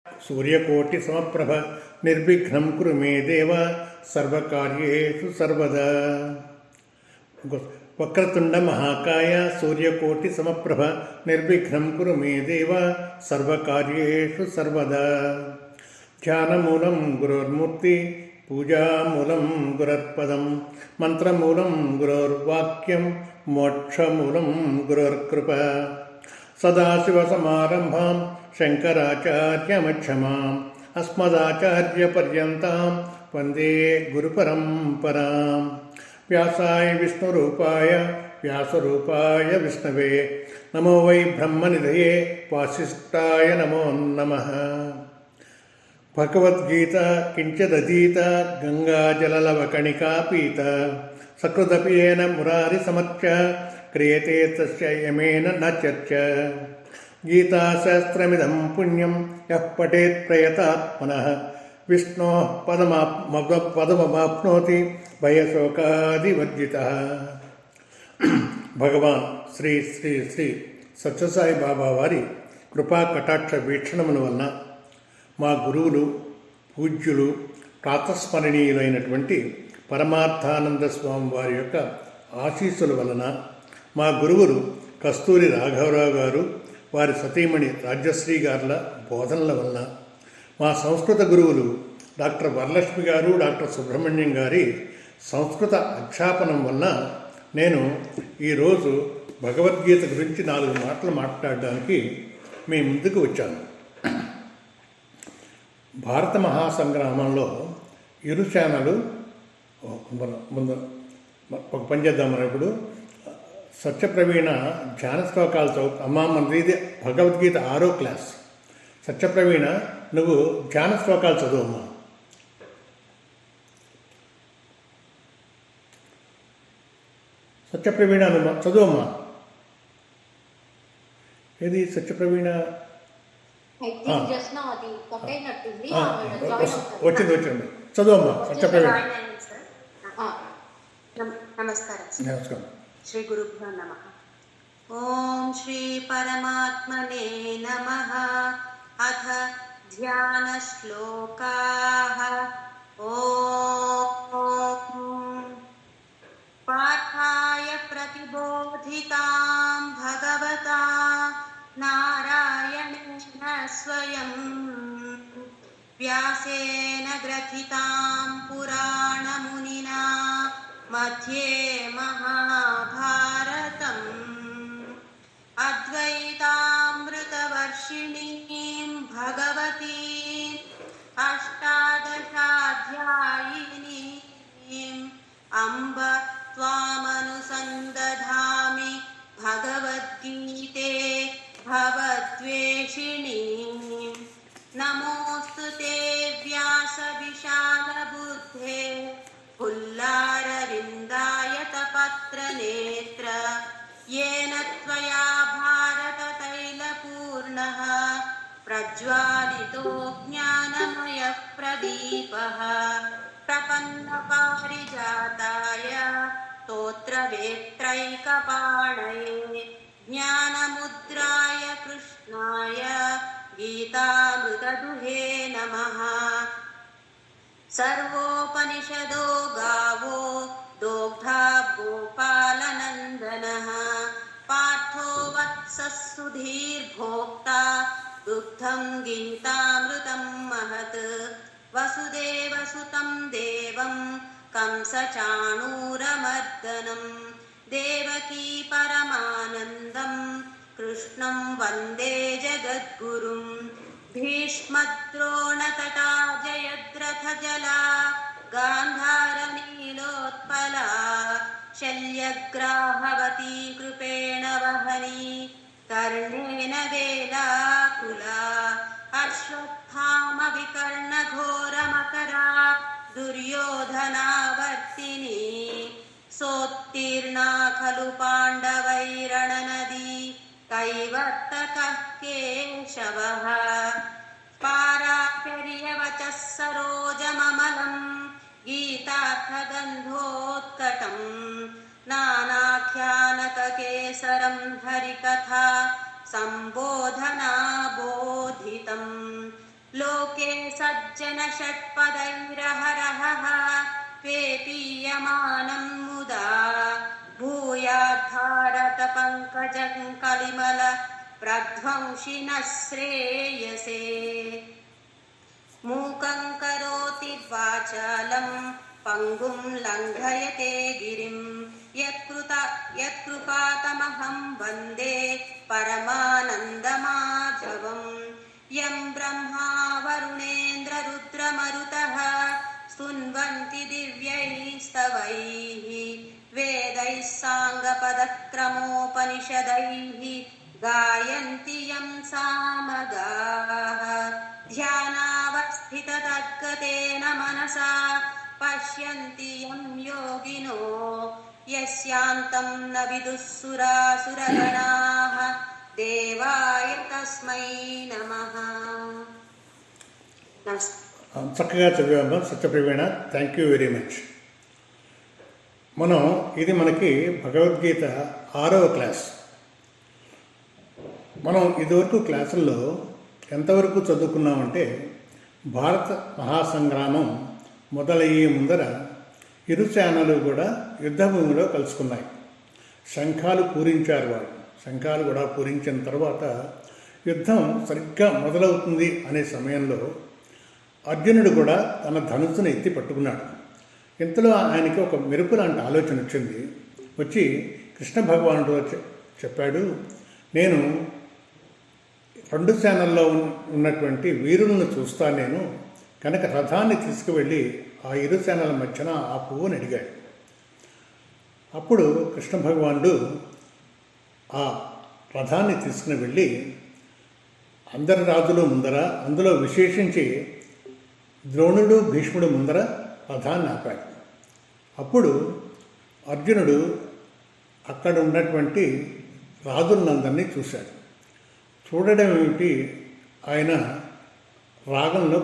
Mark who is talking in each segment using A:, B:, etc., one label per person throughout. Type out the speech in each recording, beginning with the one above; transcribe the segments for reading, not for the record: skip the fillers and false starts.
A: సూర్యకోటి సమప్రభ నిర్విఘ్నం కురు మే దేవ సర్వకార్యేషు సర్వదా. వక్రతుండ మహాకాయ సూర్యకోటి సమప్రభ నిర్విఘ్నం కురు మే దేవ సర్వకార్యేషు సర్వదా. ధ్యానమూలం గురోర్మూర్తి పూజామూలం గురర్పదం మంత్రమూలం గురోర్వాక్యం మోక్షమూలం గురోర్కృప. సదాశివసమారంభాం శంకరాచార్యమధ్యమాం అస్మదాచార్యపర్యంతం వందే గురుపరంపరాం. వ్యాసాయ విష్ణురూపాయ వ్యాసరూపాయ విష్ణవే నమో వై బ్రహ్మనిధయే వాసిష్ఠాయ నమో నమః. భగవద్గీత కించిదధీత గంగాజలలవకణికా పీత సకృదపి ఏన మురారి సమర్చ క్రియతే తస్య యమేన న చర్చ. గీతాశాస్త్రమిదం పుణ్యం యః పఠేత్ ప్రయతాత్మనః విష్ణోః పదమవాప్నోతి భయశోకాదివర్జితః. భగవాన్ శ్రీ శ్రీ శ్రీ సత్యసాయి బాబా వారి కృపా కటాక్ష వీక్షణముల వలన మా గురువులు పూజ్యులు ప్రాతస్మరణీయులైనటువంటి పరమార్థానంద స్వామి వారి యొక్క ఆశీస్సుల వలన మా గురువులు కస్తూరి రాఘవరావు గారు వారి సతీమణి రాజ్యశ్రీ గారుల బోధనల వలన మా సంస్కృత గురువులు డాక్టర్ వరలక్ష్మి గారు డాక్టర్ సుబ్రహ్మణ్యం గారి సంస్కృత అధ్యాపనం వలన నేను ఈరోజు భగవద్గీత గురించి 4 మాటలు మాట్లాడడానికి మీ ముందుకు వచ్చాను. భారత మహాసంగ్రామంలో ఇరు సేనలు ముందు ఒక పని చేద్దాం. మనం ఇప్పుడు సత్యప్రవీణ ధ్యాన శ్లోకాలు అమ్మా మనది ఇది భగవద్గీత 6వ క్లాస్. సత్యప్రవీణ నువ్వు ధ్యాన శ్లోకాలు చదువమ్మా. సత్యప్రవీణ నువ్వు చదువమ్మా. ఏది సత్యప్రవీణ? వచ్చింది చదువమ్మా సత్యప్రవీణ. నమస్కారం.
B: శ్రీ గురుభ్యో నమః. ఓం శ్రీ పరమాత్మనే నమః. అథ ధ్యాన శ్లోకాః. ఓం పాఠాయ ప్రతిబోధితాం భగవతా నారాయణేన స్వయం వ్యాసేన గ్రథితాం పురాణమునినా మధ్యే మహాభారతం అద్వైతామృతవర్షిణీం భగవతీం అష్టాదశాధ్యాయినీం అంబ త్వామనుసందధామి భగవద్గీతే భవద్వేషిణీం. నమోऽस्तु తే వ్యాస విశాలబుద్ధే పుల్లారవిందాయతపత్రనేత్ర येन त्वया भारततैलपूर्णः प्रज्वालितो ज्ञानमयः प्रदीपः. प्रपन्नपारिजाताय स्तोत्रवेत्रैकपाणये ज्ञानमुद्राय कृष्णाय गीतामृतदुहे नमः. सर्वोपनिषदो गावो दोग्धा गोपालनन्दनः पार्थो वत्सः सुधीर्भोक्ता दुग्धं गीतामृतं महत्. वसुदेवसुतं देवं कंसचाणूरमर्दनं देवकी परमानन्दं कृष्णं वन्दे जगद्गुरुं. भीष्मद्रोणतटा जयद्रथजला गान्धारनीलोत्पला शल्यग्राहवती कृपेण वहनी कर्णेन वेलाकुला. अश्वत्थामविकर्णघोरमकरा दुर्योधनावर्तिनी सोत्तीर्णा खलु पाण्डवैरणनदी कैवर्तकः केशवः. पारापर्यवचः सरोजममलं गीतार्थगन्धोत्कटं नानाख्यानककेसरं हरिकथा सम्बोधनाबोधितं. सज्जन षट्पदैरहरहः पेपीयमानं मुदा भूयात् भारत पङ्कजं कलिमल प्रध्वंसिनः श्रेयसे मूकं करोति वाचालं पङ्गुं लङ्घयते गिरिं यत्कृपातमहं वन्दे परमानन्दमाधवम् यं ब्रह्मा वरुणेन्द्ररुद्रमरुतः स्तुन्वन्ति दिव्यैस्तवैः वेदैः साङ्गपदक्रमोपनिषदैः गायन्ति यं सामगाः ध्यानावस्थिततद्गतेन मनसा पश्यन्ति यं योगिनो यस्यान्तं न विदुःसुरासुरगणाः देवाय तस्मै नमः.
A: చక్కగా చదివాము Satyapraveena. Thank you very much. ఇది మనకి భగవద్గీత 6వ క్లాస్. మనం ఇదివరకు క్లాసుల్లో ఎంతవరకు చదువుకున్నామంటే భారత మహాసంగ్రామం మొదలయ్యే ముందర ఇరు సేనలు కూడా యుద్ధభూమిలో కలుసుకున్నాయి. శంఖాలు పూరించారు వాళ్ళు. శంఖాలు కూడా పూరించిన తర్వాత యుద్ధం సరిగ్గా మొదలవుతుంది అనే సమయంలో అర్జునుడు కూడా తన ధనుస్సును ఎత్తి పట్టుకున్నాడు. ఇంతలో ఆయనకి ఒక మెరుపు లాంటి ఆలోచన వచ్చింది. వచ్చి కృష్ణ భగవానుడు చెప్పాడు, నేను 2 సేనల్లో ఉన్నటువంటి వీరులను చూస్తాను, నేను కనుక రథాన్ని తీసుకువెళ్ళి ఆ ఇరు సేనల మధ్యన ఆ పువ్వుని అడిగాడు. అప్పుడు కృష్ణ భగవానుడు ఆ రథాన్ని తీసుకుని వెళ్ళి అందరి రాజులు ముందర, అందులో విశేషించి ద్రోణుడు భీష్ముడు ముందర రథాన్ని ఆపాడు. అప్పుడు అర్జునుడు అక్కడ ఉన్నటువంటి రాజులందరినీ చూశాడు. చూడడం ఏమిటి, ఆయన రాగంలో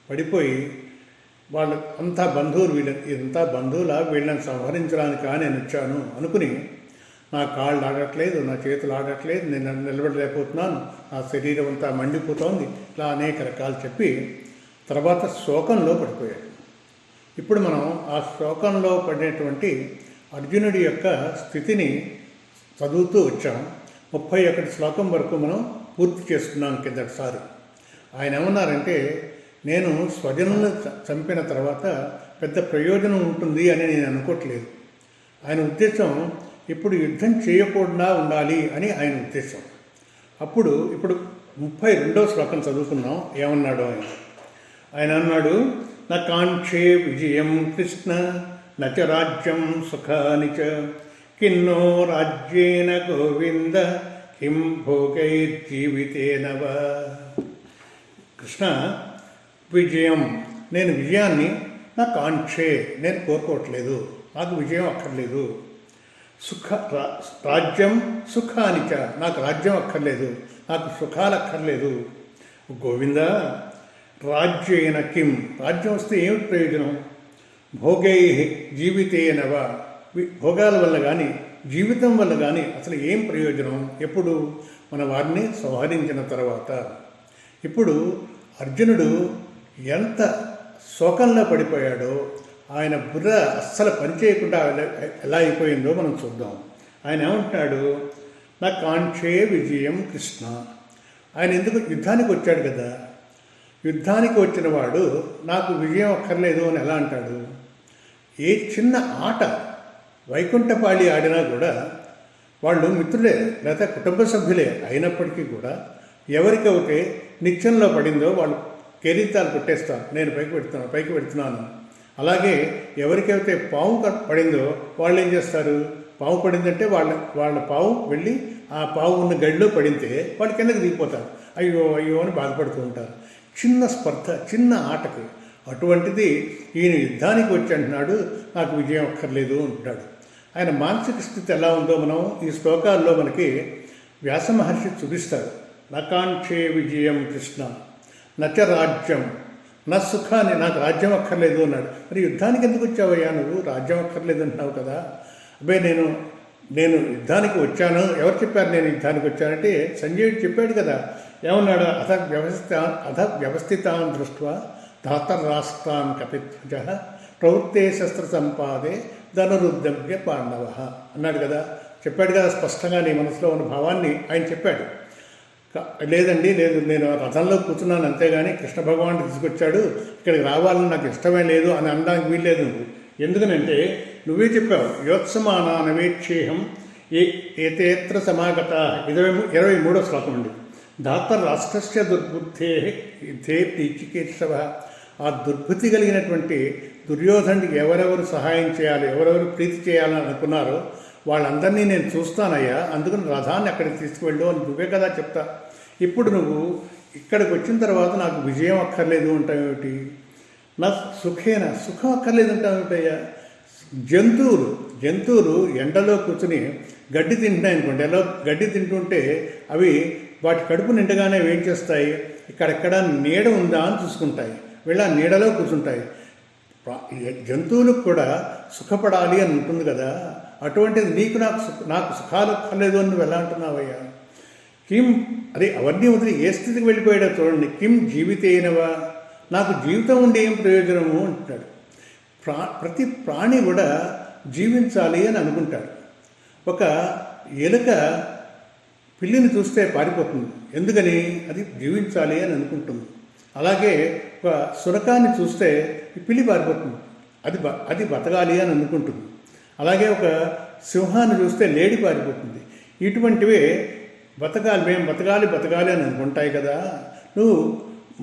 A: పడిపోయి వాళ్ళు అంతా బంధువులు, ఇదంతా బంధువులా, వీళ్ళని సంహరించడానికి నేను వచ్చాను అనుకుని నా కాళ్ళు ఆడట్లేదు, నా చేతులు ఆడట్లేదు, నేను నిలబడలేకపోతున్నాను, నా శరీరం అంతా మండిపోతోంది, ఇలా అనేక రకాలు చెప్పి తర్వాత శోకంలో పడిపోయాడు. ఇప్పుడు మనం ఆ శోకంలో పడినటువంటి అర్జునుడి యొక్క స్థితిని చదువుతూ వచ్చాం. 31 శ్లోకం వరకు మనం పూర్తి చేసుకున్నాం కిందటిసారి. ఆయన ఏమన్నారంటే, నేను స్వజనులను చంపిన తర్వాత పెద్ద ప్రయోజనం ఉంటుంది అని నేను అనుకోవట్లేదు. ఆయన ఉద్దేశం ఇప్పుడు యుద్ధం చేయకుండా ఉండాలి అని ఆయన ఉద్దేశం. ఇప్పుడు 32వ శ్లోకం చదువుకున్నాం. ఏమన్నాడు ఆయన అన్నాడు, న కాంక్షే విజయం కృష్ణ నచ రాజ్యం సుఖాని చ కిన్నో రాజ్యేన గోవింద కిం భోగైర్జీవితేన వా. కృష్ణ, విజయం, నేను విజయాన్ని నా కాంక్షే, నేను కోరుకోవట్లేదు, నాకు విజయం అక్కర్లేదు. రాజ్యం సుఖానిచ, నాకు రాజ్యం అక్కర్లేదు, నాకు సుఖాలు అక్కర్లేదు. గోవింద, రాజ్యేన కిం, రాజ్యం వస్తే ఏమిటి ప్రయోజనం? భోగై జీవితేనవా, భోగాల వల్ల కానీ జీవితం వల్ల కానీ అసలు ఏం ప్రయోజనం? ఎప్పుడు మన వారిని సంహరించిన తర్వాత. ఇప్పుడు అర్జునుడు ఎంత శోకంలో పడిపోయాడో, ఆయన బుర్ర అస్సలు పనిచేయకుండా ఎలా అయిపోయిందో మనం చూద్దాం. ఆయన ఏమంటున్నాడు, నా కాంక్షే విజయం కృష్ణ. ఆయన ఎందుకు యుద్ధానికి వచ్చాడు కదా, యుద్ధానికి వచ్చిన వాడు నాకు విజయం అక్కర్లేదు అని ఎలా అంటాడు? ఏ చిన్న ఆట వైకుంఠపాళి ఆడినా కూడా వాళ్ళు మిత్రులే లేదా కుటుంబ సభ్యులే అయినప్పటికీ కూడా ఎవరికైతే నిత్యంలో పడిందో వాళ్ళు కెరీతాలు కొట్టేస్తారు, నేను పైకి పెడుతున్నాను. అలాగే ఎవరికైతే పాము పడిందో వాళ్ళు ఏం చేస్తారు, పాము పడిందంటే వాళ్ళ పాము వెళ్ళి ఆ పాము ఉన్న గడిలో పడితే వాళ్ళు కిందకి దిగిపోతారు, అయ్యో అయ్యో అని బాధపడుతూ ఉంటారు. చిన్న స్పర్ధ, చిన్న ఆటకి. అటువంటిది ఈయన యుద్ధానికి వచ్చి అంటున్నాడు, నాకు విజయం అక్కర్లేదు అంటున్నాడు. ఆయన మానసిక స్థితి ఎలా ఉందో మనం ఈ శ్లోకాల్లో మనకి వ్యాస మహర్షి చూపిస్తారు. నకాంక్షే విజయం కృష్ణ నచ రాజ్యం నా సుఖాన్ని, నాకు రాజ్యం అక్కర్లేదు అన్నాడు. మరి యుద్ధానికి ఎందుకు వచ్చావయ్యా నువ్వు, రాజ్యం అక్కర్లేదు అంటున్నావు కదా? అబ్బాయి నేను యుద్ధానికి వచ్చాను, ఎవరు చెప్పారు నేను యుద్ధానికి వచ్చానంటే సంజయుడు చెప్పాడు కదా, ఏమన్నాడు? అథ వ్యవస్థితాన్ దృష్ట్వా ధాతరాష్ట్రాన్ కపిధ్వజ ప్రవృత్తే శస్త్ర సంపాదే ధనురుద్ధవ్య పాండవ అన్నాడు కదా. చెప్పాడు కదా స్పష్టంగా, నీ మనసులో ఉన్న భావాన్ని ఆయన చెప్పాడు. లేదండి, లేదు, నేను రథంలో కూర్చున్నాను అంతేగాని కృష్ణ భగవానుడు తీసుకొచ్చాడు, ఇక్కడికి రావాలని నాకు ఇష్టమే లేదు అని అనడానికి వీల్లేదు నువ్వు. ఎందుకనంటే నువ్వే చెప్పావు, యోత్సమానా నవేక్షేహం ఏతేత్ర సమాగత 23వ శ్లోకం అండి. ధాత రాష్ట్రస్య దుర్బుద్ధే యుద్ధే ప్రీచికేశవ. ఆ దుర్బుద్ధి కలిగినటువంటి దుర్యోధనుడికి ఎవరెవరు సహాయం చేయాలి, ఎవరెవరు ప్రీతి చేయాలని అనుకున్నారో వాళ్ళందరినీ నేను చూస్తానయ్యా, అందుకని రథాన్ని అక్కడికి తీసుకువెళ్ళు అని నువ్వే కదా చెప్తా. ఇప్పుడు నువ్వు ఇక్కడికి వచ్చిన తర్వాత నాకు విజయం అక్కర్లేదు అంటావేమిటి? నాకు సుఖం అక్కర్లేదు అంటావేమిటయ్యా? జంతువులు ఎండలో కూర్చుని గడ్డి తింటున్నాయి అనుకోండి, ఎలా గడ్డి తింటుంటే అవి వాటి కడుపు నిండగానే ఏం చేస్తాయి, ఇక్కడెక్కడ నీడ ఉందా అని చూసుకుంటాయి, వెళ్ళి ఆ నీడలో కూర్చుంటాయి. జంతువులకు కూడా సుఖపడాలి అని ఉంటుంది కదా, అటువంటిది నాకు సుఖాలు అక్కర్లేదు అని నువ్వు ఎలా అంటున్నావయ్యా? కిం అదే అవన్నీ వదిలి ఏ స్థితికి వెళ్ళిపోయాడో చూడండి. కిం జీవితేనవా, నాకు జీవితం ఉండి ఏం ప్రయోజనము అంటున్నాడు. ప్రతి ప్రాణి కూడా జీవించాలి అని అనుకుంటాడు. ఒక ఎలుక పిల్లిని చూస్తే పారిపోతుంది, ఎందుకని? అది జీవించాలి అని అనుకుంటుంది. అలాగే ఒక సురకాన్ని చూస్తే ఈ పిల్లి పారిపోతుంది, అది బతకాలి అని అనుకుంటుంది. అలాగే ఒక సింహాన్ని చూస్తే లేడి పారిపోతుంది. ఇటువంటివే మేము బతకాలి అని అనుకుంటాయి కదా. నువ్వు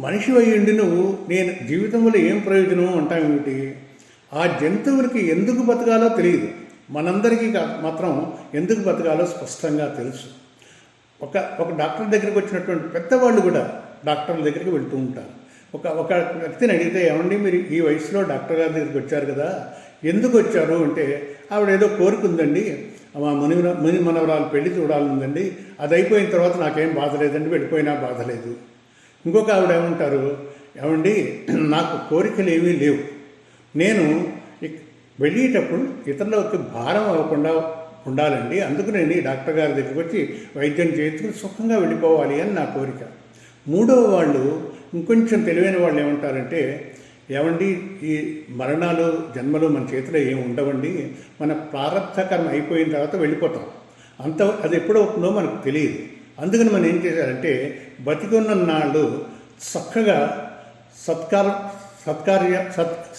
A: మనిషి అయ్యుండి నువ్వు నేను జీవితంలో ఏం ప్రయోజనం అంటావేమిటి? ఆ జంతువులకి ఎందుకు బతకాలో తెలియదు, మనందరికీ మాత్రం ఎందుకు బతకాలో స్పష్టంగా తెలుసు. ఒక డాక్టర్ దగ్గరికి వచ్చినటువంటి పెద్దవాళ్ళు కూడా డాక్టర్ల దగ్గరికి వెళ్తూ ఉంటారు. ఒక వ్యక్తిని అడిగితే, ఏమండి మీరు ఈ వయసులో డాక్టర్ గారి దగ్గరికి వచ్చారు కదా, ఎందుకు వచ్చారు అంటే, ఆవిడ ఏదో కోరిక ఉందండి, మా ముని మనవరాలు పెళ్లి చూడాలందండి, అది అయిపోయిన తర్వాత నాకేం బాధ లేదండి, వెళ్ళిపోయినా బాధ లేదు. ఇంకొక ఆవిడ ఏమంటారు, ఏమండి నాకు కోరికలు ఏమీ లేవు, నేను వెళ్ళేటప్పుడు ఇతరులకి భారం అవ్వకుండా ఉండాలండి, అందుకు నేను ఈ డాక్టర్ గారి దగ్గరికి వచ్చి వైద్యం చేయించుకుని సుఖంగా వెళ్ళిపోవాలి అని నా కోరిక. మూడవ వాళ్ళు ఇంకొంచెం తెలివైన వాళ్ళు ఏమంటారంటే, ఏమండి ఈ మరణాలు జన్మలు మన చేతిలో ఏమి ఉండవండి, మన ప్రారంభ కర్మ అయిపోయిన తర్వాత వెళ్ళిపోతాం, అది ఎప్పుడు అవుతుందో మనకు తెలియదు. అందుకని మనం ఏం చేశారంటే బతికున్న నాళ్ళు చక్కగా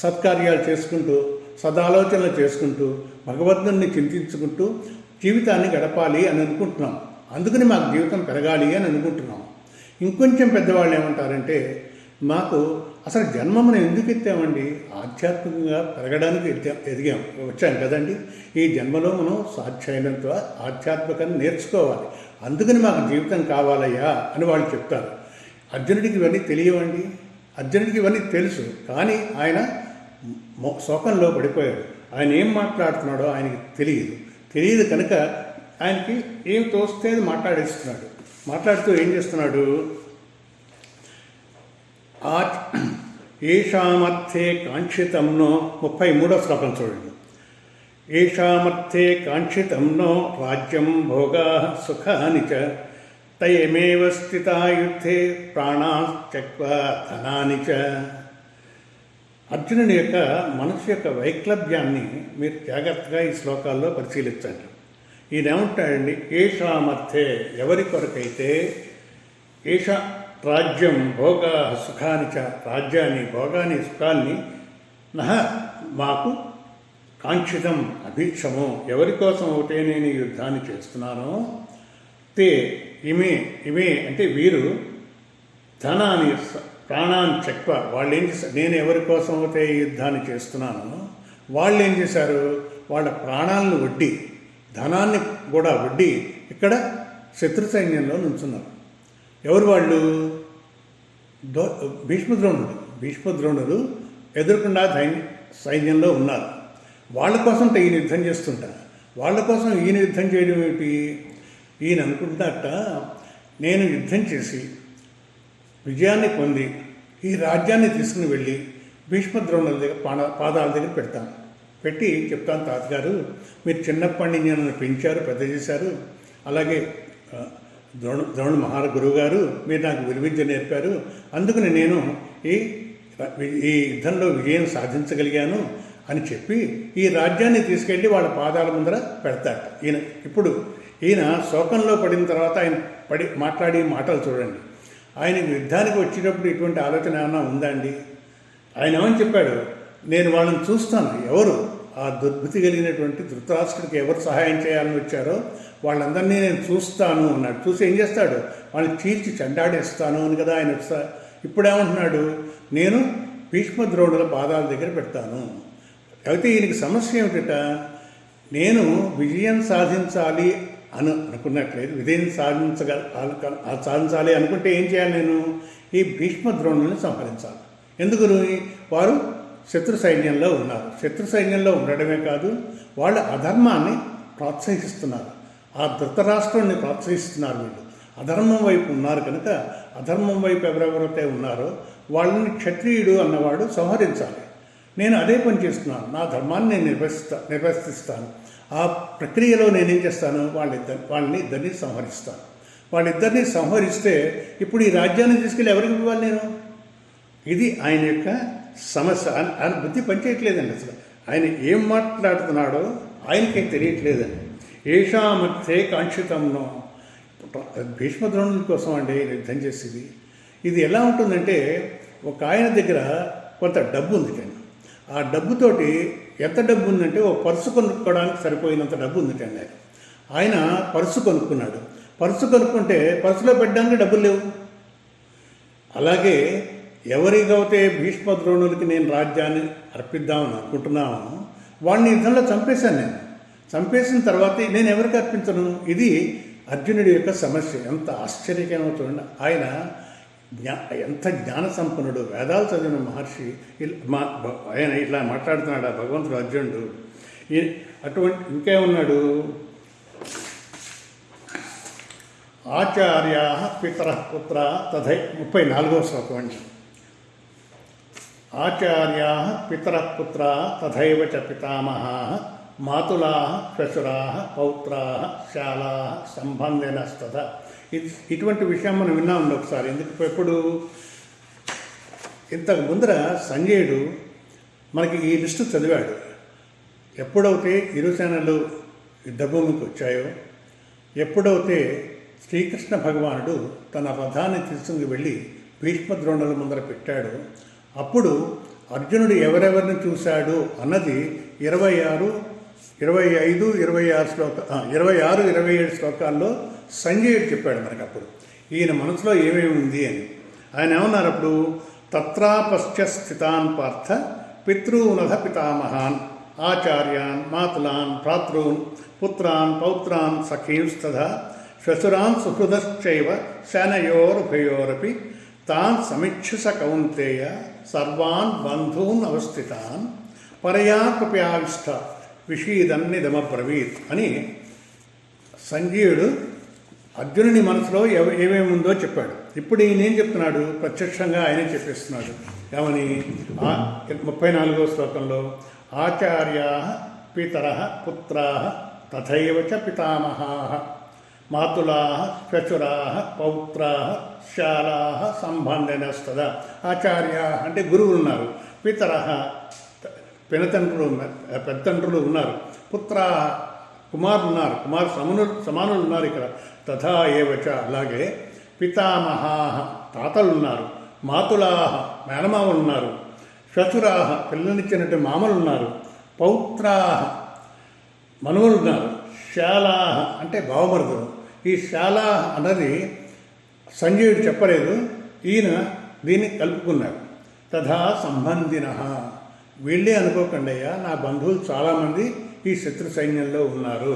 A: సత్కార్యాలు చేసుకుంటూ సదాలోచనలు చేసుకుంటూ భగవంతుని చింతించుకుంటూ జీవితాన్ని గడపాలి అని అనుకుంటున్నాం. అందుకని మాకు జీవితం పెరగాలి అని అనుకుంటున్నాం. ఇంకొంచెం పెద్దవాళ్ళు ఏమంటారంటే, మాకు అసలు జన్మ మనం ఎందుకు ఎత్తామండి, ఆధ్యాత్మికంగా పెరగడానికి వచ్చాం కదండి, ఈ జన్మలో మనం సాధ్యమైనంత ఆధ్యాత్మికంగా నేర్చుకోవాలి, అందుకని మాకు జీవితం కావాలయ్యా అని వాళ్ళు చెప్తారు. అర్జునుడికి ఇవన్నీ తెలియవండి, అర్జునుడికి ఇవన్నీ తెలుసు, కానీ ఆయన శోకంలో పడిపోయాడు. ఆయన ఏం మాట్లాడుతున్నాడో ఆయనకి తెలియదు కనుక ఆయనకి ఏం తోస్తే అది మాట్లాడుతూ ఏం చేస్తున్నాడు, ఏషామర్థే కాంక్షితంనో 33వ శ్లోకం చూడండి. ఏషామర్థే కాంక్షితంనో రాజ్యం భోగా సుఖాని చ తయమేవ స్థితా యుద్ధే ప్రాణా త్యక్త్వా ధనాని చ. అర్జునుని యొక్క మనసు యొక్క వైక్లభ్యాన్ని మీరు జాగ్రత్తగా ఈ శ్లోకాల్లో పరిశీలించండి. ఈయనేమంటాడండి, ఏషామర్థే ఎవరి కొరకైతే, ఏష రాజ్యం భోగా సుఖాని చ, రాజ్యాన్ని భోగాన్ని సుఖాన్ని నహ మాకు కాంక్షితం అభీక్షము, ఎవరి కోసం అయితే నేను ఈ యుద్ధాన్ని చేస్తున్నానో, తే ఇమే అంటే వీరు ధనాన్ని ప్రాణాన్ని త్యక్త్వ, వాళ్ళు ఏం చేశారు, నేను ఎవరి కోసం అయితే ఈ యుద్ధాన్ని చేస్తున్నానో వాళ్ళు ఏం చేశారు, వాళ్ళ ప్రాణాలను వడ్డీ ధనాన్ని కూడా వడ్డీ ఇక్కడ శత్రు సైన్యంలో నుంచున్నారు. ఎవరు వాళ్ళు? భీష్మద్రోణుడు ఎదుర్కొండా సైన్యంలో ఉన్నారు. వాళ్ళ కోసం ఈయన యుద్ధం చేస్తుంటారు. వాళ్ళ కోసం ఈయన యుద్ధం చేయడం ఏమిటి? ఈయన అనుకుంటాట, నేను యుద్ధం చేసి విజయాన్ని పొంది ఈ రాజ్యాన్ని తీసుకుని వెళ్ళి భీష్మద్రోణుల దగ్గర పాదాల దగ్గర పెట్టి చెప్తాను, తాతగారు మీరు చిన్నప్పటి నుంచి నన్ను పెంచారు, పెద్ద చేశారు, అలాగే ద్రోణుడు గురువు గారు మీరు నాకు విలువిద్య నేర్పారు, అందుకని నేను ఈ యుద్ధంలో విజయం సాధించగలిగాను అని చెప్పి ఈ రాజ్యాన్ని తీసుకెళ్ళి వాళ్ళ పాదాల ముందర పెడతాట. ఈయన శోకంలో పడిన తర్వాత ఆయన మాట్లాడి మాటలు చూడండి. ఆయన యుద్ధానికి వచ్చేటప్పుడు ఇటువంటి ఆలోచన ఏమైనా ఉందా అండి? ఆయన ఏమని చెప్పాడు, నేను వాళ్ళని చూస్తాను, ఎవరు ఆ దుర్బుద్ధి కలిగినటువంటి ధృతరాష్ట్రుడికి ఎవరు సహాయం చేయాలని వచ్చారో వాళ్ళందరినీ నేను చూస్తాను అన్నాడు. చూసి ఏం చేస్తాడు, వాళ్ళని చీల్చి చెండాడేస్తాను అని కదా ఆయన. ఇప్పుడేమంటున్నాడు, నేను భీష్మ ద్రోణుల పాదాల దగ్గర పెడతాను. అయితే ఈయనకి సమస్య ఏమిట, నేను విజయం సాధించాలి అనుకున్నట్లేదు. విజయం సాధించాలి అనుకుంటే ఏం చేయాలి, నేను ఈ భీష్మ ద్రోణుల్ని సంహరించాలి. ఎందుకు, వారు శత్రు సైన్యంలో ఉన్నారు. శత్రు సైన్యంలో ఉండడమే కాదు, వాళ్ళ అధర్మాన్ని ప్రోత్సహిస్తున్నారు, ఆ ధృతరాష్ట్రాన్ని ప్రోత్సహిస్తున్నారు. వీళ్ళు అధర్మం వైపు ఉన్నారు కనుక అధర్మం వైపు ఎవరెవరైతే ఉన్నారో వాళ్ళని క్షత్రియుడు అన్నవాడు సంహరించాలి. నేను అదే పని చేస్తున్నాను, నా ధర్మాన్ని నేను నిర్వర్తిస్తాను. ఆ ప్రక్రియలో నేనేం చేస్తాను, వాళ్ళని ఇద్దరిని సంహరిస్తాను. వాళ్ళిద్దరిని సంహరిస్తే ఇప్పుడు ఈ రాజ్యాన్ని తీసుకెళ్ళి ఎవరికి ఇవ్వాలి నేను? ఇది ఆయన యొక్క సమస్య. ఆయన బుద్ధి పనిచేయట్లేదండి. అసలు ఆయన ఏం మాట్లాడుతున్నాడో ఆయనకే తెలియట్లేదండి. ఏషామర్థే కాంక్షితంలో భీష్మద్రోణుల కోసం అండి యుద్ధం చేసేది. ఇది ఎలా ఉంటుందంటే, ఒక ఆయన దగ్గర కొంత డబ్బు ఉంది కానీ ఆ డబ్బుతోటి ఎంత డబ్బు ఉందంటే ఓ పర్సు కొనుక్కోవడానికి సరిపోయినంత డబ్బు ఉంది కానీ ఆయన పర్సు కొనుక్కున్నాడు. పర్సు కొనుక్కుంటే పర్సులో పెట్టడానికి డబ్బులు లేవు. అలాగే ఎవరికైతే భీష్మద్రోణులకి నేను రాజ్యాన్ని అర్పిద్దామని అనుకుంటున్నామో వాడిని యుద్ధంలో చంపేశాను. నేను చంపేసిన తర్వాత నేను ఎవరికి అర్పించను? ఇది అర్జునుడి యొక్క సమస్య. ఎంత ఆశ్చర్యకరమో చూడండి. ఆయన ఎంత జ్ఞాన సంపన్నుడు, వేదాలు చదివిన మహర్షి. ఆయన ఇట్లా మాట్లాడుతున్నాడు ఆ భగవంతుడు అర్జునుడు. అటువంటి ఇంకేమున్నాడు, ఆచార్యా పితర పుత్ర తథై 34వ శ్లోకం అండి. ఆచార్యా పితర పుత్ర తథైవ చ పితామహా మాతులా శ్వశురా పౌత్రా శాలా సంబంధినస్తథ. ఇటువంటి విషయం మనం విన్నాము ఒకసారి. ఎందుకు ఎప్పుడు ఇంతకు ముందర సంజయుడు మనకి ఈ లిస్టు చదివాడు. ఎప్పుడైతే ఇరుసేనలు యుద్ధభూమికి వచ్చాయో, ఎప్పుడైతే శ్రీకృష్ణ భగవానుడు తన రథాన్ని తీసుకుని వెళ్ళి భీష్మద్రోణుల ముందర పెట్టాడు, అప్పుడు అర్జునుడు ఎవరెవరిని చూశాడు అన్నది 26, 25, 27 శ్లోకాల్లో సంజయుడు చెప్పాడు మనకు. అప్పుడు ఈయన మనసులో ఏమేమి ఉంది అని ఆయన ఏమన్నారు అప్పుడు, తత్రాపశ్చ స్థితాన్ పార్థ పితృనధ పితామహాన్ ఆచార్యాన్ మాతులాన్ భ్రాతॄన్ పుత్రాన్ పౌత్రాన్ సఖీంస్తథా శ్వశురాన్ సుహృదశ్చైవ సేనయోరుభయోరపి తాన్ సమీక్షస కౌంతేయ సర్వాన్ బంధూన్ అవస్థితాన్ పరయా కృపయావిష్ట విషీదన్నిదమబ్రవీత్ అని సంజయుడు అర్జునుని మనసులో ఏమేమి ఉందో చెప్పాడు. ఇప్పుడు ఈయన ఏం చెప్తున్నాడు, ప్రత్యక్షంగా ఆయనే చెప్పేస్తున్నాడు. ఏమని 34వ శ్లోకంలో ఆచార్యా పితర పుత్రా తథైవ చ పితామహా మాతులా శ్వశురా పౌత్రా శాలా సంబంధినస్తద. ఆచార్య అంటే గురువులు ఉన్నారు, పితర పెద్దండ్రులు ఉన్నారు, పుత్ర కుమారులు ఉన్నారు, సమానులు ఉన్నారు. ఇక్కడ తథా ఏవచ అలాగే పితామహా తాతలు ఉన్నారు, మాతులా మేనమామలు ఉన్నారు, శ్వశురా పిల్లనిచ్చినట్టు మామలు ఉన్నారు, పౌత్రా మనువులు ఉన్నారు, శాలా అంటే భావమరుదులు. ఈ శాలా అన్నది సంజయుడు చెప్పలేదు, ఈయన దీన్ని కలుపుకున్నాడు. తథా సంబంధిన వీళ్ళే అనుకోకండి అయ్యా, నా బంధువులు చాలామంది ఈ శత్రు సైన్యంలో ఉన్నారు.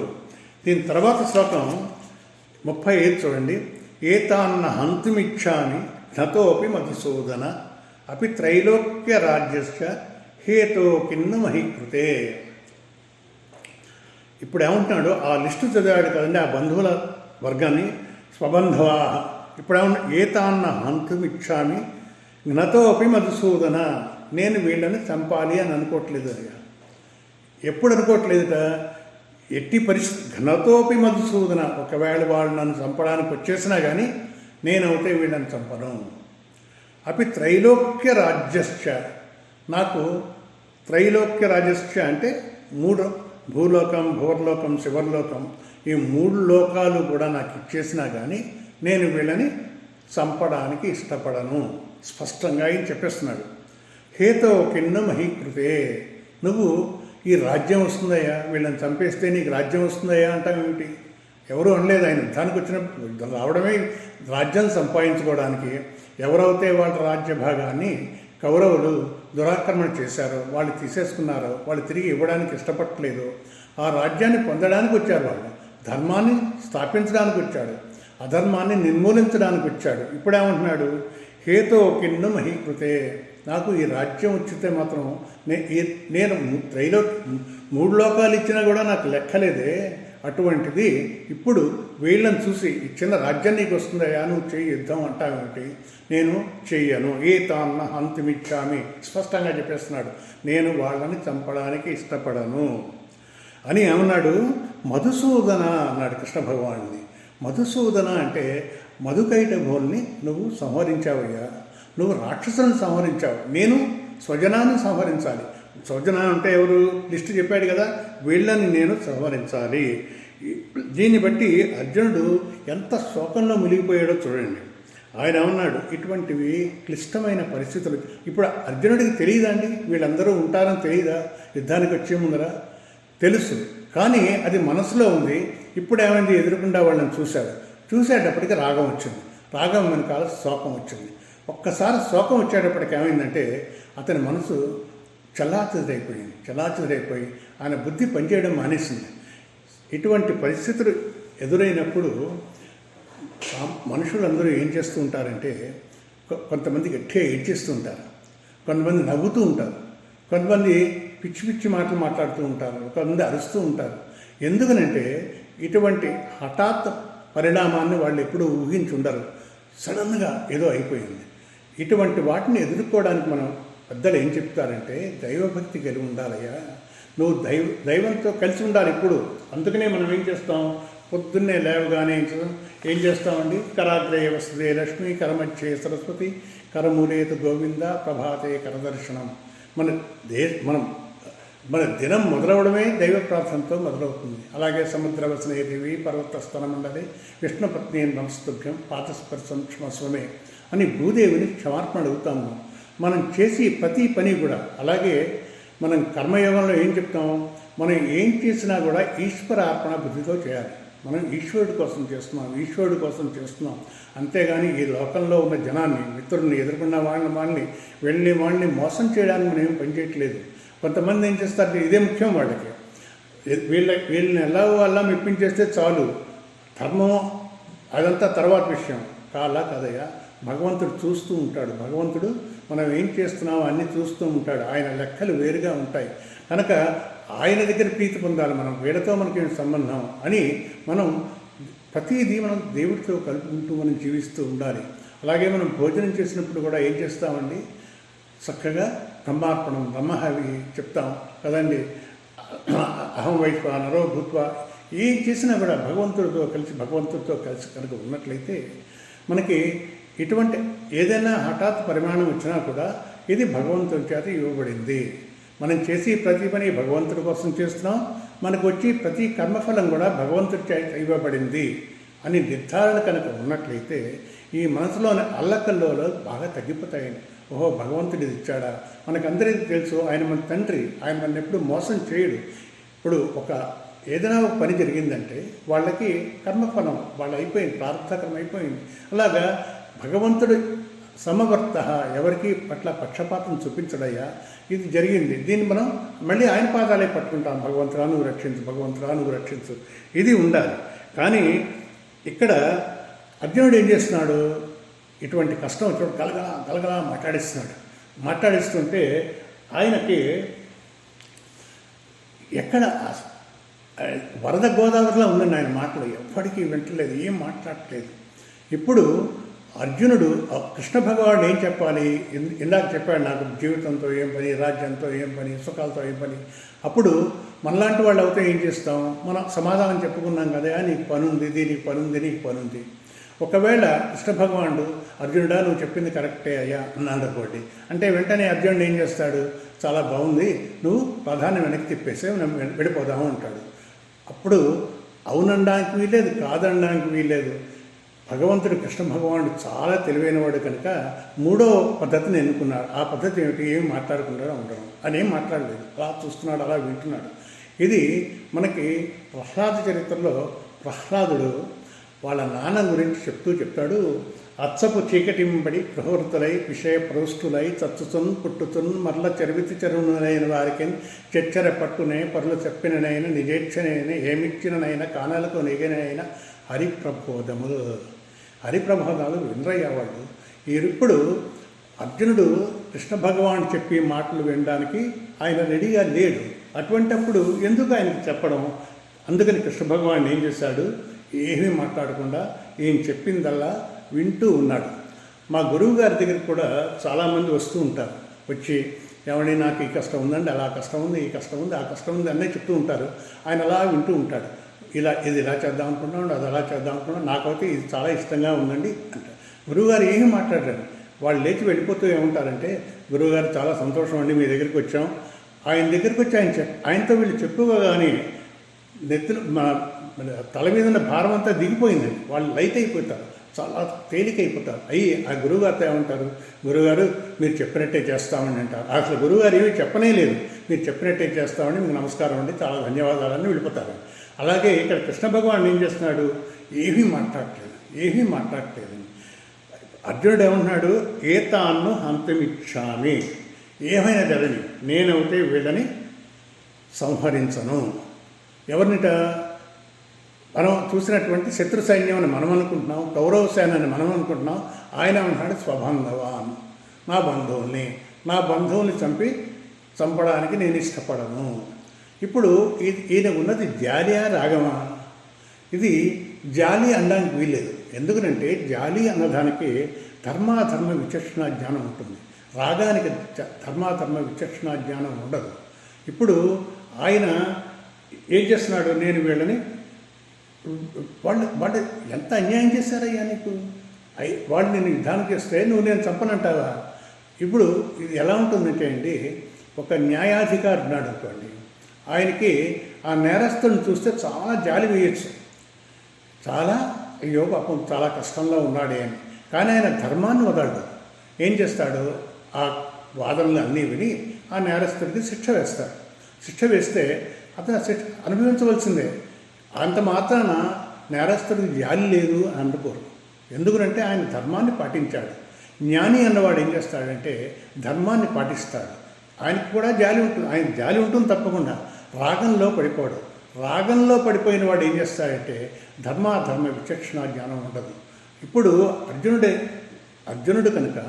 A: దీని తర్వాత శ్లోకం 35 చూడండి. ఏతాన్న హంతుమిచ్చామి నతోపి మధుసూదన అపి త్రైలోక్య రాజ్యస్య హేతో కిన్న మహీకృతే. ఇప్పుడు ఏమంటున్నాడు, ఆ లిస్టు చదివాడు కదండి ఆ బంధువుల వర్గాన్ని, స్వబంధవా. ఇప్పుడు ఏమన్నా ఏతాన్న హంతుమిచ్చామి జ్ఞతోపి మధుసూదన, నేను వీళ్ళని చంపాలి అని అనుకోవట్లేదు. అది ఎప్పుడు అనుకోవట్లేదుట, ఎట్టి పరిస్థితి ఘనతోపి మధుసూదన, ఒకవేళ వాళ్ళు నన్ను చంపడానికి వచ్చేసినా కానీ నేనైతే వీళ్ళని చంపను. అపి త్రైలోక్య రాజ్యశ్చ, నాకు త్రైలోక్య రాజ్యశ్చ అంటే 3 భూలోకం, భూవర్లోకం, శివర్లోకం, ఈ 3 లోకాలు కూడా నాకు ఇచ్చేసినా కానీ నేను వీళ్ళని చంపడానికి ఇష్టపడను. స్పష్టంగా ఆయన చెప్పేస్తున్నాడు. హేతో కిన్న మహీకృతే, నువ్వు ఈ రాజ్యం వస్తుందయ్యా, వీళ్ళని చంపేస్తే నీకు రాజ్యం వస్తుందయ్యా అంటావేమిటి? ఎవరు అనలేదు. ఆయన యుద్ధానికి వచ్చిన రావడమే రాజ్యం సంపాదించుకోవడానికి. ఎవరైతే వాళ్ళ రాజ్య భాగాన్ని కౌరవులు దురాక్రమణ చేశారో, వాళ్ళు తీసేసుకున్నారో, వాళ్ళు తిరిగి ఇవ్వడానికి ఇష్టపడలేదు, ఆ రాజ్యాన్ని పొందడానికి వచ్చారు. వాళ్ళు ధర్మాన్ని స్థాపించడానికి వచ్చాడు, అధర్మాన్ని నిర్మూలించడానికి వచ్చాడు. ఇప్పుడేమంటున్నాడు? హేతో కిన్ను మహీకృతే, నాకు ఈ రాజ్యం వచ్చితే మాత్రం నేను 3 లోకాలు ఇచ్చినా కూడా నాకు లెక్కలేదే. అటువంటిది ఇప్పుడు వీళ్ళని చూసి ఈ చిన్న రాజ్యం నీకు వస్తుందయా, నువ్వు చెయ్యి యుద్ధం అంటావేమిటి? నేను చెయ్యను. ఏ తాన్న అంతిమిచ్చామి, స్పష్టంగా చెప్పేస్తున్నాడు. నేను వాళ్ళని చంపడానికి ఇష్టపడను అని ఏమన్నాడు? మధుసూదన అన్నాడు కృష్ణ భగవానుని. మధుసూదన అంటే మధుకైట భోల్ని నువ్వు సంహరించావయ్యా, నువ్వు రాక్షసులను సంహరించావు, నేను స్వజనాన్ని సంహరించాలి. స్వజన అంటే ఎవరు? లిస్టు చెప్పాడు కదా, వీళ్ళని నేను సంహరించాలి. దీన్ని బట్టి అర్జునుడు ఎంత శోకంలో మునిగిపోయాడో చూడండి. ఆయన ఏమన్నాడు? ఇటువంటివి క్లిష్టమైన పరిస్థితులు ఇప్పుడు అర్జునుడికి తెలియదండి, వీళ్ళందరూ ఉంటారని తెలియదా? యుద్ధానికి వచ్చే ముందర తెలుసు, కానీ అది మనసులో ఉంది. ఇప్పుడు ఏమైంది? ఎదురుకుండా వాళ్ళని చూసేటప్పటికి రాగం వచ్చింది. రాగం వెనకాల శోకం వచ్చింది. ఒక్కసారి శోకం వచ్చేటప్పటికి ఏమైందంటే అతని మనసు చలాచదరైపోయి ఆయన బుద్ధి పనిచేయడం మానేసింది. ఇటువంటి పరిస్థితులు ఎదురైనప్పుడు మనుషులందరూ ఏం చేస్తూ ఉంటారంటే, కొంతమంది గట్టిగా ఏడ్చేస్తూ ఉంటారు, కొంతమంది నవ్వుతూ ఉంటారు, కొంతమంది పిచ్చి పిచ్చి మాటలు మాట్లాడుతూ ఉంటారు, కొంతమంది అరుస్తూ ఉంటారు. ఎందుకనంటే ఇటువంటి హఠాత్ పరిణామాన్ని వాళ్ళు ఎప్పుడూ ఊహించి ఉండరు. సడన్గా ఏదో అయిపోయింది. ఇటువంటి వాటిని ఎదుర్కోవడానికి మనం పెద్దలు ఏం చెప్తారంటే, దైవభక్తి కలిగి ఉండాలయ్యా, నువ్వు దైవంతో కలిసి ఉండాలి ఇప్పుడు. అందుకనే మనం ఏం చేస్తాం? పొద్దున్నే లేవగానే ఏం చేస్తామండి? కరాగ్రయ వసతే లక్ష్మి, కరమధ్యే సరస్వతి, కరమూలేత గోవింద, ప్రభాతే కరదర్శనం. మన దినం మొదలవడమే దైవ ప్రార్థనతో మొదలవుతుంది. అలాగే సముద్రవసనే దేవి, పర్వతస్థన మండలి, విష్ణుపత్ని నమస్తుభ్యం, పాతస్పర్శం క్షమస్వమే అని భూదేవిని క్షమార్పణ అడుగుతాము. మనం చేసి ప్రతి పని కూడా అలాగే. మనం కర్మయోగంలో ఏం చెప్తాం? మనం ఏం చేసినా కూడా ఈశ్వరార్పణ బుద్ధితో చేయాలి. మనం ఈశ్వరుడి కోసం చేస్తున్నాం అంతేగాని ఈ లోకంలో ఉన్న జనాన్ని, మిత్రుల్ని, ఎదుర్కొన్న వాళ్ళని వాళ్ళని మోసం చేయడానికి మనం ఏం పనిచేయట్లేదు. కొంతమంది ఏం చేస్తారంటే ఇదే ముఖ్యం వాళ్ళకి, వీళ్ళని ఎలా మెప్పించేస్తే చాలు, ధర్మం అదంతా తర్వాత విషయం. కాదయ్యా, భగవంతుడు చూస్తూ ఉంటాడు. భగవంతుడు మనం ఏం చేస్తున్నామో అన్నీ చూస్తూ ఉంటాడు. ఆయన లెక్కలు వేరుగా ఉంటాయి కనుక ఆయన దగ్గర ప్రీతి పొందాలి. మనం వీళ్ళతో మనకి సంబంధం అని మనం ప్రతిదీ మనం దేవుడితో కలుపుకుంటూ మనం జీవిస్తూ ఉండాలి. అలాగే మనం భోజనం చేసినప్పుడు కూడా ఏం చేస్తామండి? చక్కగా బ్రహ్మార్పణం, బ్రహ్మహవి చెప్తాం కదండి. అహం వైశ్వ నరో భూత్వ, ఏం చేసినా కూడా భగవంతుడితో కలిసి కనుక ఉన్నట్లయితే మనకి ఇటువంటి ఏదైనా హఠాత్ పరిమాణం వచ్చినా కూడా ఇది భగవంతుడి చేత ఇవ్వబడింది. మనం చేసి ప్రతి పని భగవంతుడి కోసం చేస్తున్నాం, మనకు వచ్చి ప్రతి కర్మఫలం కూడా భగవంతుడి చేత ఇవ్వబడింది అని నిర్ధారణ కనుక ఉన్నట్లయితే ఈ మనసులోని అల్లకల్లోలు బాగా తగ్గిపోతాయండి. ఓహో, భగవంతుడు ఇది ఇచ్చాడా? మనకందరికీ తెలుసు ఆయన మన తండ్రి, ఆయన మన ఎప్పుడు మోసం చేయడు. ఇప్పుడు ఏదైనా ఒక పని జరిగిందంటే వాళ్ళకి కర్మఫలం వాళ్ళు అయిపోయింది, ప్రారంభకరం అయిపోయింది. అలాగా భగవంతుడు సమవర్త, ఎవరికి పట్ల పక్షపాతం చూపించడయ్యా, ఇది జరిగింది, దీన్ని మనం మళ్ళీ ఆయన పాదాలే పట్టుకుంటాం. భగవంతుడా నువ్వు రక్షించు, ఇది ఉండాలి. కానీ ఇక్కడ అర్జునుడు ఏం చేస్తున్నాడు? ఇటువంటి కష్టం వచ్చినప్పుడు గలగలా మాట్లాడిస్తుంటే ఆయనకి ఎక్కడ వరద గోదావరిలో ఉందండి ఆయన మాటలు. ఎప్పటికీ వింటలేదు, ఏం మాట్లాడట్లేదు. ఇప్పుడు అర్జునుడు కృష్ణ భగవానుడు ఏం చెప్పాలి? ఇందాక చెప్పాడు, నాకు జీవితంతో ఏం పని, రాజ్యంతో ఏం పని, సుఖాలతో ఏం పని. అప్పుడు మనలాంటి వాళ్ళు అవుతే ఏం చేస్తాం? మనం సమాధానం చెప్పుకున్నాం కదా, నీకు పని ఉంది, నీకు పని ఉంది, నీకు పని ఉంది. ఒకవేళ కృష్ణ భగవానుడు అర్జునుడా నువ్వు చెప్పింది కరెక్టే అయ్యా అన్నాడు అనుకోండి, అంటే వెంటనే అర్జునుడు ఏం చేస్తాడు? చాలా బాగుంది, నువ్వు రథాన్ని వెనక్కి తిప్పేసే వెళ్ళిపోదాము అంటాడు. అప్పుడు అవునడానికి వీల్లేదు, కాదనడానికి వీల్లేదు. భగవంతుడు కృష్ణ భగవానుడు చాలా తెలివైనవాడు కనుక మూడో పద్ధతిని ఎన్నుకున్నాడు. ఆ పద్ధతి ఏమిటి? ఏమి మాట్లాడకుండా ఉండడం. అని ఏం మాట్లాడలేదు, అలా చూస్తున్నాడు, అలా వింటున్నాడు. ఇది మనకి ప్రహ్లాద చరిత్రలో ప్రహ్లాదుడు వాళ్ళ నాన్న గురించి చెప్తాడు. అచ్చపు చీకటింబడి ప్రవృత్తులై విషయ ప్రవృష్టులై చచ్చుచున్ పుట్టుచున్ మరల చరివితి చరువునైన వారికి చెచ్చర పట్టునే పరులు చెప్పిననైన నిజేక్షనైన ఏమిచ్చిననైనా కానాలకు నెగినైన హరిప్రబోధములు. హరిప్రబోధాలు వినరయ్యేవాళ్ళు. ఇప్పుడు అర్జునుడు కృష్ణ భగవాన్ చెప్పి మాటలు వినడానికి ఆయన రెడీగా లేడు. అటువంటప్పుడు ఎందుకు ఆయనకు చెప్పడం? అందుకని కృష్ణ భగవాన్ ఏం చేశాడు? ఏమీ మాట్లాడకుండా ఈయన చెప్పిందల్లా వింటూ ఉన్నాడు. మా గురువు గారి దగ్గరికి కూడా చాలామంది వస్తూ ఉంటారు. వచ్చి ఏమని నాకు ఈ కష్టం ఉందండి, అలా కష్టం ఉంది, ఈ కష్టం ఉంది, ఆ కష్టం ఉంది అన్నీ చెప్తూ ఉంటారు. ఆయన అలా వింటూ ఉంటాడు. ఇది ఇలా చేద్దాం అనుకుంటున్నాడు, అది అలా చేద్దాం అనుకున్నాడు, నాకైతే ఇది చాలా ఇష్టంగా ఉందండి అంటారు. గురువుగారు ఏమీ మాట్లాడారు. వాళ్ళు లేచి వెళ్ళిపోతూ ఏమంటారంటే, గురువుగారు చాలా సంతోషం అండి మీ దగ్గరికి వచ్చాం. ఆయన దగ్గరికి వచ్చి ఆయనతో వీళ్ళు చెప్పుకోగానే నెత్తులు తల మీద ఉన్న భారం అంతా దిగిపోయిందండి. వాళ్ళు లైట్ అయిపోతారు, చాలా తేలికైపోతారు. ఆ గురువుగారితో ఏమంటారు? గురువుగారు మీరు చెప్పినట్టే చేస్తామని అంటారు. అసలు గురువుగారు ఏమీ చెప్పనే లేదు, మీరు చెప్పినట్టే చేస్తామని, మీకు నమస్కారం అండి, చాలా ధన్యవాదాలని వెళ్ళిపోతారు. అలాగే ఇక్కడ కృష్ణ భగవాన్ ఏం చేస్తున్నాడు? ఏమీ మాట్లాడట్లేదు. అర్జునుడు ఏమంటున్నాడు? ఏతాన్ను హంతమిచ్చామి, ఏమైనా జరగని నేనైతే వీళ్ళని సంహరించను. ఎవరినిట? మనం చూసినటువంటి శత్రు సైన్యం అని మనం అనుకుంటున్నాం, కౌరవ సేన అని మనం అనుకుంటున్నాం. ఆయన అంటున్నాడు స్వబాంధవాన్, నా బంధువుల్ని చంపడానికి నేను ఇష్టపడను. ఇప్పుడు ఈయన ఉన్నది జాలియా రాగమా? ఇది జాలి అనడానికి వీల్లేదు. ఎందుకంటే జాలి అన్నదానికి ధర్మాధర్మ విచక్షణ జ్ఞానం ఉంటుంది, రాగానికి ధర్మాధర్మ విచక్షణ జ్ఞానం ఉండదు. ఇప్పుడు ఆయన ఏం చేస్తున్నాడు? నేను వీళ్ళని వాళ్ళు ఎంత అన్యాయం చేశారయ్యా నీకు, వాళ్ళు నేను విధానం చేస్తే నువ్వు నేను చంపనంటావా? ఇప్పుడు ఇది ఎలా ఉంటుందంటే అండి, ఒక న్యాయాధికారి ఉన్నాడు అనుకోండి, ఆయనకి ఆ నేరస్తుని చూస్తే చాలా జాలి వేయచ్చు, చాలా అయ్యో పాపం చాలా కష్టంలో ఉన్నాడే అని. కానీ ఆయన ధర్మాన్ని వదలడు. ఏం చేస్తాడు? ఆ వాదనలు అన్నీ విని ఆ నేరస్తుడికి శిక్ష వేస్తాడు. శిక్ష వేస్తే అతను శిక్ష అనుభవించవలసిందే. అంత మాత్రాన నేరస్తుడికి జాలి లేదు అని అనుకోరు. ఎందుకంటే ఆయన ధర్మాన్ని పాటించాడు. జ్ఞాని అన్నవాడు ఏం చేస్తాడంటే ధర్మాన్ని పాటిస్తాడు. ఆయనకు కూడా జాలి ఉంటుంది, ఆయన జాలి ఉంటుంది తప్పకుండా. రాగంలో పడిపోడు. రాగంలో పడిపోయిన వాడు ఏం చేస్తాడంటే ధర్మాధర్మ విచక్షణ జ్ఞానం ఉండదు. ఇప్పుడు అర్జునుడు కనుక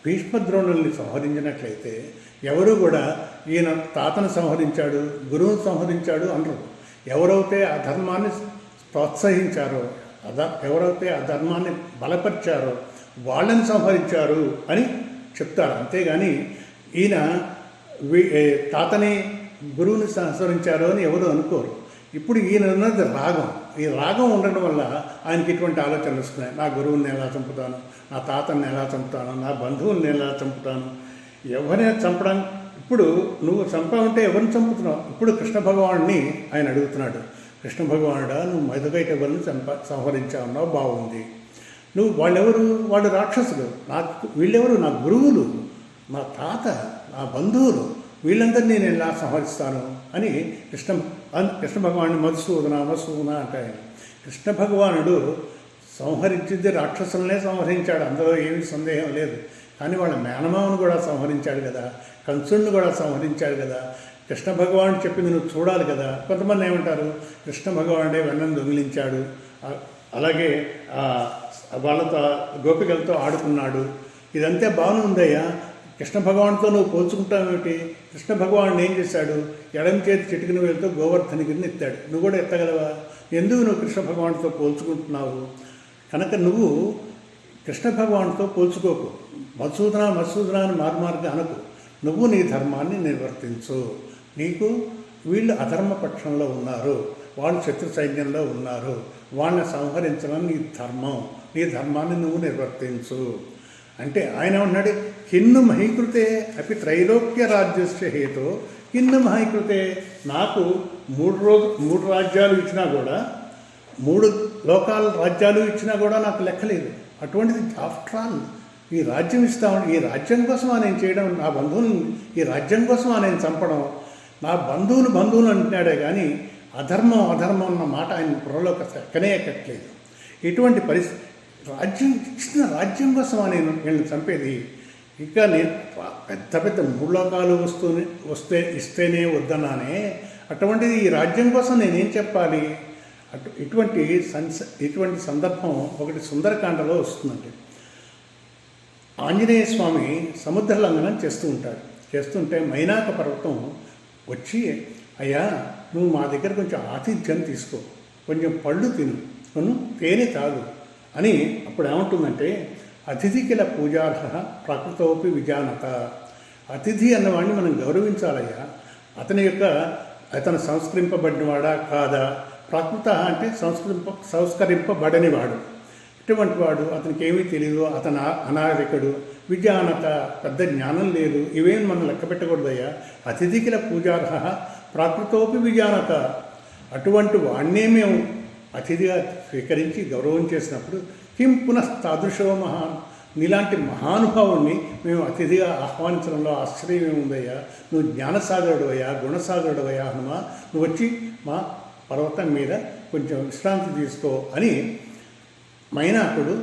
A: భీష్మద్రోణుల్ని సంహరించినట్లయితే ఎవరు కూడా ఈయన తాతను సంహరించాడు, గురువును సంహరించాడు అనరు. ఎవరైతే ఆ ధర్మాన్ని ప్రోత్సహించారో, ఎవరైతే ఆ ధర్మాన్ని బలపరిచారో వాళ్ళని సంహరించారు అని చెప్తారు. అంతేగాని ఈయన తాతని గురువుని సంహరించారు అని ఎవరు అనుకోరు. ఇప్పుడు ఈయన ఉన్నది రాగం. ఈ రాగం ఉండడం వల్ల ఆయనకి ఇటువంటి ఆలోచనలు వస్తున్నాయి. నా గురువుని ఎలా చంపుతాను, నా తాతని ఎలా చంపుతాను, నా బంధువుల్ని ఎలా చంపుతాను, ఎవరిని చంపడానికి. ఇప్పుడు నువ్వు చంపావంటే ఎవరిని చంపుతున్నావు? ఇప్పుడు కృష్ణ భగవాన్ని ఆయన అడుగుతున్నాడు. కృష్ణ భగవానుడా, నువ్వు మధుకైట ఎవరిని సంహరించావున్నావు, బాగుంది. నువ్వు వాళ్ళెవరు? వాళ్ళు రాక్షసులు. వీళ్ళెవరు? నా గురువులు, నా తాత, నా బంధువులు, వీళ్ళందరినీ నేను ఎలా సంహరిస్తాను అని కృష్ణ భగవానుడు మధుసూదన అంటాడు. కృష్ణ భగవానుడు సంహరించింది రాక్షసులనే సంహరించాడు, అందులో ఏమీ సందేహం లేదు. కానీ వాళ్ళ మేనమామను కూడా సంహరించాడు కదా, కంసుడిని కూడా సంహరించాడు కదా. కృష్ణ భగవానుడు చెప్పింది నువ్వు చూడాలి కదా. కొంతమంది ఏమంటారు, కృష్ణ భగవానుడే వెన్నను దొంగిలించాడు, అలాగే వాళ్ళతో గోపికలతో ఆడుకున్నాడు, ఇదంతా బాగానే ఉందయ్యా. కృష్ణ భగవానుడితో నువ్వు పోల్చుకుంటావేమిటి? కృష్ణ భగవానుడు ఏం చేశాడు? ఎడమ చేతి చిటికిన వేలతో గోవర్ధనగిరిని ఎత్తాడు. నువ్వు కూడా ఎత్తగలవా? ఎందుకు నువ్వు కృష్ణ భగవానుడితో పోల్చుకుంటున్నావు? కనుక నువ్వు కృష్ణ భగవానుడితో పోల్చుకోకు. మధుసూదన అని మారుమారుగా అనకు. నువ్వు నీ ధర్మాన్ని నిర్వర్తించు. నీకు వీళ్ళు అధర్మ పక్షంలో ఉన్నారు, వాళ్ళు శత్రు సైన్యంలో ఉన్నారు, వాళ్ళని సంహరించడం నీ ధర్మం, నీ ధర్మాన్ని నువ్వు నిర్వర్తించు అంటే ఆయన ఉన్నాడు. కిన్ను మహీకృతే అపి త్రైలోక్య రాజ్యస్య హేతో కిన్ను మహీకృతే, నాకు 3 రాజ్యాలు ఇచ్చినా కూడా, 3 లోకాల రాజ్యాలు ఇచ్చినా కూడా నాకు లెక్కలేదు. అటువంటిది ఆఫ్టర్ ఆల్ ఈ రాజ్యం ఇస్తామని, ఈ రాజ్యం కోసమా నేను చేయడం, నా బంధువులను ఈ రాజ్యం కోసమా నేను చంపడం, నా బంధువులు అంటున్నాడే కానీ అధర్మం అన్న మాట ఆయన బుర్రలోకి ఎక్కనే ఎక్కట్లేదు. ఇటువంటి పరిస్థితి, రాజ్యం ఇచ్చిన రాజ్యం కోసమా నేను చంపేది, ఇంకా నేను పెద్ద 3 లోకాలు ఇస్తేనే వద్దన్నానే, అటువంటిది ఈ రాజ్యం కోసం నేనేం చెప్పాలి. ఇటువంటి సందర్భం ఒకటి సుందరకాండలో వస్తుందండి. ఆంజనేయ స్వామి సముద్ర లంఘనం చేస్తుంటే మైనాక పర్వతం వచ్చి, అయ్యా నువ్వు మా దగ్గర కొంచెం ఆతిథ్యం తీసుకో, కొంచెం పళ్ళు తిను, తేనె తాగు అని. అప్పుడు ఏమంటుందంటే, అతిథి కిల పూజార్హ ప్రకృతోపి విజానత. అతిథి అన్నవాడిని మనం గౌరవించాలయ్యా, అతను సంస్కరింపబడినవాడా కాదా, ప్రకృత అంటే సంస్కరింపబడనివాడు, ఇటువంటి వాడు, అతనికి ఏమీ తెలియదు, అతను అనాగరికుడు, విజానత పెద్ద జ్ఞానం లేదు, ఇవేం మనం లెక్క పెట్టకూడదయ్యా. అతిథికిల పూజార్హ ప్రాకృతోపి విజానత, అటువంటి వాణ్ణే మేము అతిథిగా స్వీకరించి గౌరవం చేసినప్పుడు కిం పునః తాదృశో మహాన్, నీలాంటి మహానుభావుణ్ణి మేము అతిథిగా ఆహ్వానించడంలో ఆశ్చర్యం ఏముందయ్యా, నువ్వు జ్ఞానసాగరుడవయ్యా, గుణసాగరుడవయ్యా హనుమ, నువ్వు వచ్చి మా పర్వతం మీద కొంచెం విశ్రాంతి తీసుకో అని మైనాకుడు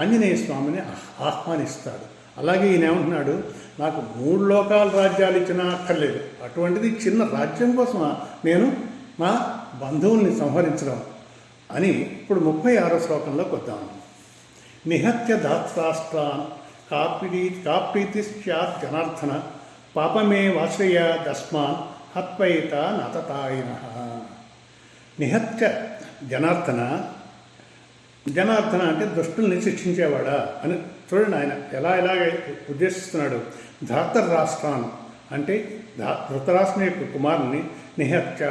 A: ఆంజనేయ స్వామిని ఆహ్వానిస్తాడు. అలాగే ఈయన ఏమంటున్నాడు, నాకు 3 లోకాల రాజ్యాలు ఇచ్చినా అక్కర్లేదు, అటువంటిది చిన్న రాజ్యం కోసం నేను మా బంధువుల్ని సంహరించడం అని. ఇప్పుడు 36వ శ్లోకంలోకి వద్దాం. నిహత్య ధాత్రాష్ట్రాన్ కాప్రీతి స్యాత్ జనార్దన పాపమే వాశ్రయ దస్మాన్ హత్వైత నతతాయిన. నిహత్య జనార్దన అంటే దుష్టుల్ని శిక్షించేవాడా అని. చూడండి ఆయన ఎలాగ ఉద్దేశిస్తున్నాడు. ధాతరాష్ట్రాన్ అంటే ధృతరాష్ట్రం యొక్క కుమారుని నిహత్య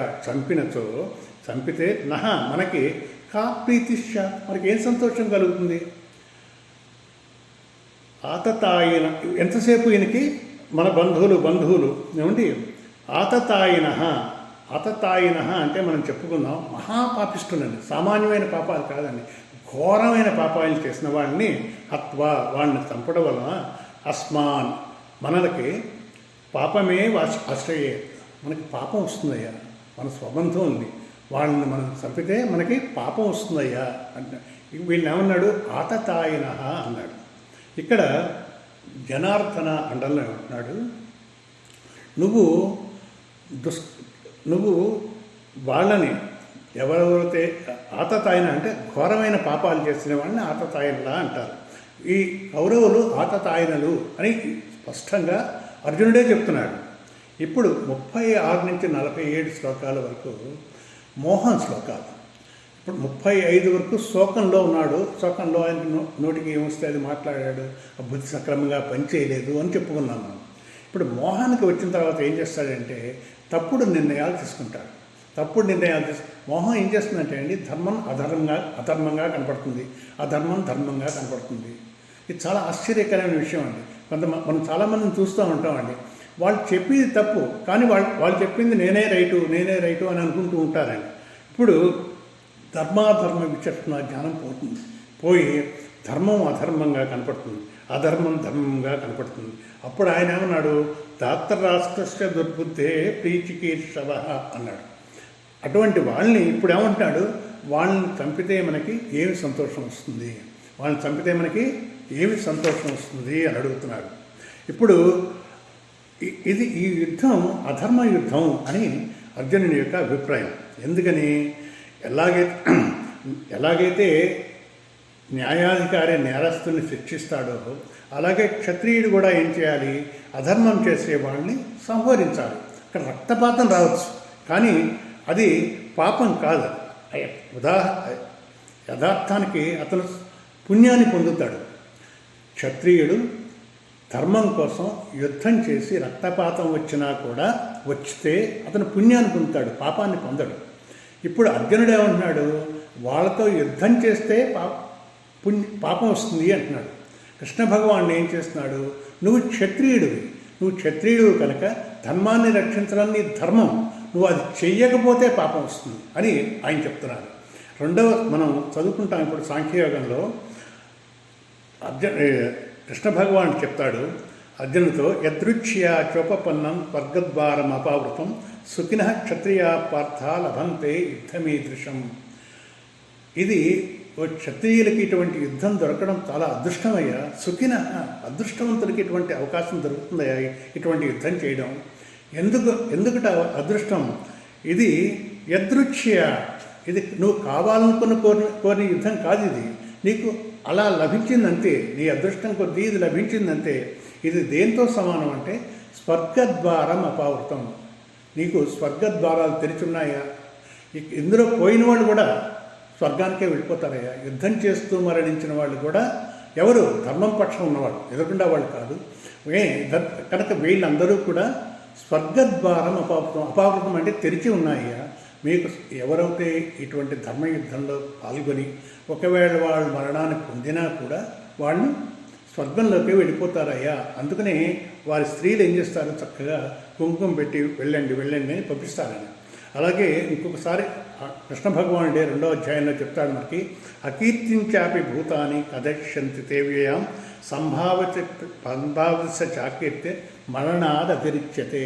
A: చంపితే మనకి కా ప్రీతిశ్చ, మనకి ఏం సంతోషం కలుగుతుంది. ఆతతాయిన, ఎంతసేపు ఈయనకి మన బంధువులు ఏమండి. ఆతతాయిన అంటే మనం చెప్పుకుందాం మహాపాపిష్టులండి, సామాన్యమైన పాపాలు కాదండి, ఘోరమైన పాపాలు చేసిన వాడిని హత్వా, వాడిని చంపడం వలన అస్మాన్ మనకి పాపమే ఆశ్రయే, మనకి పాపం వస్తుందయ్యా. మన స్వబంధువుల్ని వాళ్ళని మనం చంపితే మనకి పాపం వస్తుందయ్యా అంటే వీళ్ళు ఏమన్నాడు, ఆతతాయిన అన్నాడు. ఇక్కడ జనార్దన అండల్లో ఏమంటున్నాడు, నువ్వు వాళ్ళని ఎవరెవరైతే ఆతతాయిన అంటే ఘోరమైన పాపాలు చేసిన వాళ్ళని ఆతతాయినలా అంటారు. ఈ కౌరవులు ఆతతాయినలు అని స్పష్టంగా అర్జునుడే చెప్తున్నాడు. ఇప్పుడు 36 నుంచి 47 శ్లోకాల వరకు మోహన్ శ్లోకాలు. ఇప్పుడు 35 వరకు శోకంలో ఉన్నాడు. శోకంలో ఆయన నోటికి ఏమొస్తే అది మాట్లాడాడు, ఆ బుద్ధి సక్రమంగా పనిచేయలేదు అని చెప్పుకున్నాం మనం. ఇప్పుడు మోహానికి వచ్చిన తర్వాత ఏం చేస్తాడంటే తప్పుడు నిర్ణయాలు తీసుకుంటాడు. మోహం ఏం చేస్తుందంటే అండి, ధర్మం అధర్మంగా కనపడుతుంది, అధర్మం ధర్మంగా కనపడుతుంది. ఇది చాలా ఆశ్చర్యకరమైన విషయం అండి. మనం చాలామందిని చూస్తూ ఉంటామండి, వాళ్ళు చెప్పింది తప్పు కానీ వాళ్ళు చెప్పింది నేనే రైటు అని అనుకుంటూ ఉంటారండి. ఇప్పుడు ధర్మాధర్మ విచక్షణ జ్ఞానం పోయి ధర్మం అధర్మంగా కనపడుతుంది, అధర్మం ధర్మంగా కనపడుతుంది. అప్పుడు ఆయన ఏమన్నాడు, ధాతరాష్ట్రస్య దుర్బుద్ధే ప్రీచికీర్షవ అన్నాడు. అటువంటి వాళ్ళని ఇప్పుడు ఏమంటున్నాడు, వాళ్ళని చంపితే మనకి ఏమి సంతోషం వస్తుంది అని అడుగుతున్నాడు. ఇప్పుడు ఇది ఈ యుద్ధం అధర్మ యుద్ధం అని అర్జునుని యొక్క అభిప్రాయం. ఎందుకని, ఎలాగైతే న్యాయాధికారి నేరస్తుని శిక్షిస్తాడో అలాగే క్షత్రియుడు కూడా ఏం చేయాలి, అధర్మం చేసే వాళ్ళని సంహరించాలి. అక్కడ రక్తపాతం రావచ్చు కానీ అది పాపం కాదు. యథార్థానికి అతను పుణ్యాన్ని పొందుతాడు. క్షత్రియుడు ధర్మం కోసం యుద్ధం చేసి రక్తపాతం వచ్చినా కూడా వచ్చితే అతను పుణ్యాన్ని పొందుతాడు, పాపాన్ని పొందడు. ఇప్పుడు అర్జునుడు ఏమంటున్నాడు, వాళ్ళతో యుద్ధం చేస్తే పాపం వస్తుంది అంటున్నాడు. కృష్ణ భగవానుడు ఏం చేస్తున్నాడు, నువ్వు క్షత్రియుడు కనుక ధర్మాన్ని రక్షించడం నీ ధర్మం, నువ్వు అది చెయ్యకపోతే పాపం వస్తుంది అని ఆయన చెప్తున్నారు. రెండవ మనం చదువుకుంటాం ఇప్పుడు సాంఖ్యయోగంలో కృష్ణ భగవానుడు చెప్తాడు అర్జునుతో, యదృచ్ఛ్యా చోపపన్నం స్వర్గద్వారం అపావృతం సుఖినః క్షత్రియా పార్థ లభంతే యుద్ధమీదృశం. ఇది క్షత్రియులకి ఇటువంటి యుద్ధం దొరకడం చాలా అదృష్టమయ్యా. సుఖినః అదృష్టవంతులకి ఇటువంటి అవకాశం దొరుకుతుందయ్యా ఇటువంటి యుద్ధం చేయడం. ఎందుకట అదృష్టం? ఇది యదృచ్ఛ్యా, ఇది నువ్వు కావాలనుకున్న కోరిన యుద్ధం కాదు, ఇది నీకు అలా లభించిందంతే, నీ అదృష్టం కొద్దీ ఇది లభించిందంతే. ఇది దేంతో సమానం అంటే స్వర్గద్వారం అపావృతం. నీకు స్వర్గద్వారాలు తెరిచున్నాయా? ఇందులో పోయిన వాళ్ళు కూడా స్వర్గానికే వెళ్ళిపోతారయ్యా. యుద్ధం చేస్తూ మరణించిన వాళ్ళు కూడా ఎవరు? ధర్మం పక్షం ఉన్నవాళ్ళు, ఎదురుకుండా వాళ్ళు కాదు. కనుక వీళ్ళందరూ కూడా స్వర్గద్వారం అపావృతం అంటే తెరిచి ఉన్నాయ్యా. మీకు ఎవరైతే ఇటువంటి ధర్మయుద్ధంలో పాల్గొని ఒకవేళ వాళ్ళు మరణాన్ని పొందినా కూడా వాళ్ళు స్వర్గంలోకి వెళ్ళిపోతారయ్యా. అందుకనే వారి స్త్రీలు ఏం చేస్తారు, చక్కగా కుంకుమ పెట్టి వెళ్ళండి అని పంపిస్తారని. అలాగే ఇంకొకసారి కృష్ణ భగవానుడే 2వ అధ్యాయంలో చెప్తాడు మనకి, అకీర్తించాపి భూతాని కదక్ష్యంతి తేవ్యయాం సంభావిత చాకీర్తే మరణాద్ అతిరిచ్యతే.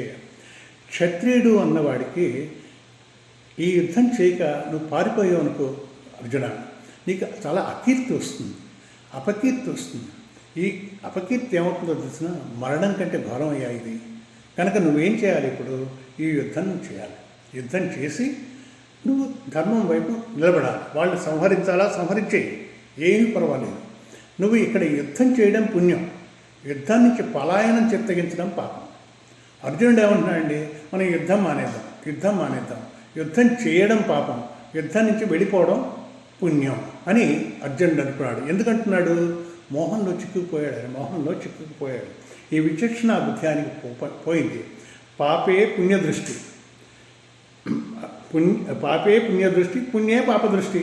A: క్షత్రియుడు అన్నవాడికి ఈ యుద్ధం చేయక నువ్వు పారిపోయావు అనుకో అర్జున, నీకు చాలా అకీర్తి వస్తుంది, అపకీర్తి వస్తుంది. ఈ అపకీర్తి ఏమవుతుందో తెలిసిన మరణం కంటే ఘోరం అయ్యా ఇది. కనుక నువ్వేం చేయాలి, ఇప్పుడు ఈ యుద్ధం చేయాలి. యుద్ధం చేసి నువ్వు ధర్మం వైపు నిలబడాలి. వాళ్ళని సంహరించేయి, ఏమీ పర్వాలేదు. నువ్వు ఇక్కడ యుద్ధం చేయడం పుణ్యం, యుద్ధం నుంచి పలాయనం చిత్తగించడం పాపం. అర్జునుడు ఏమంటున్నాడండి, మనం యుద్ధం మానేద్దాం, యుద్ధం చేయడం పాపం, యుద్ధం నుంచి వెళ్ళిపోవడం పుణ్యం అని అర్జునుడు అనుకున్నాడు. ఎందుకంటున్నాడు? మోహంలో చిక్కుకుపోయాడు. ఈ విచక్షణ బుద్ధ్యానికి పోయింది. పాపే పుణ్యదృష్టి, పుణ్యే పాపదృష్టి.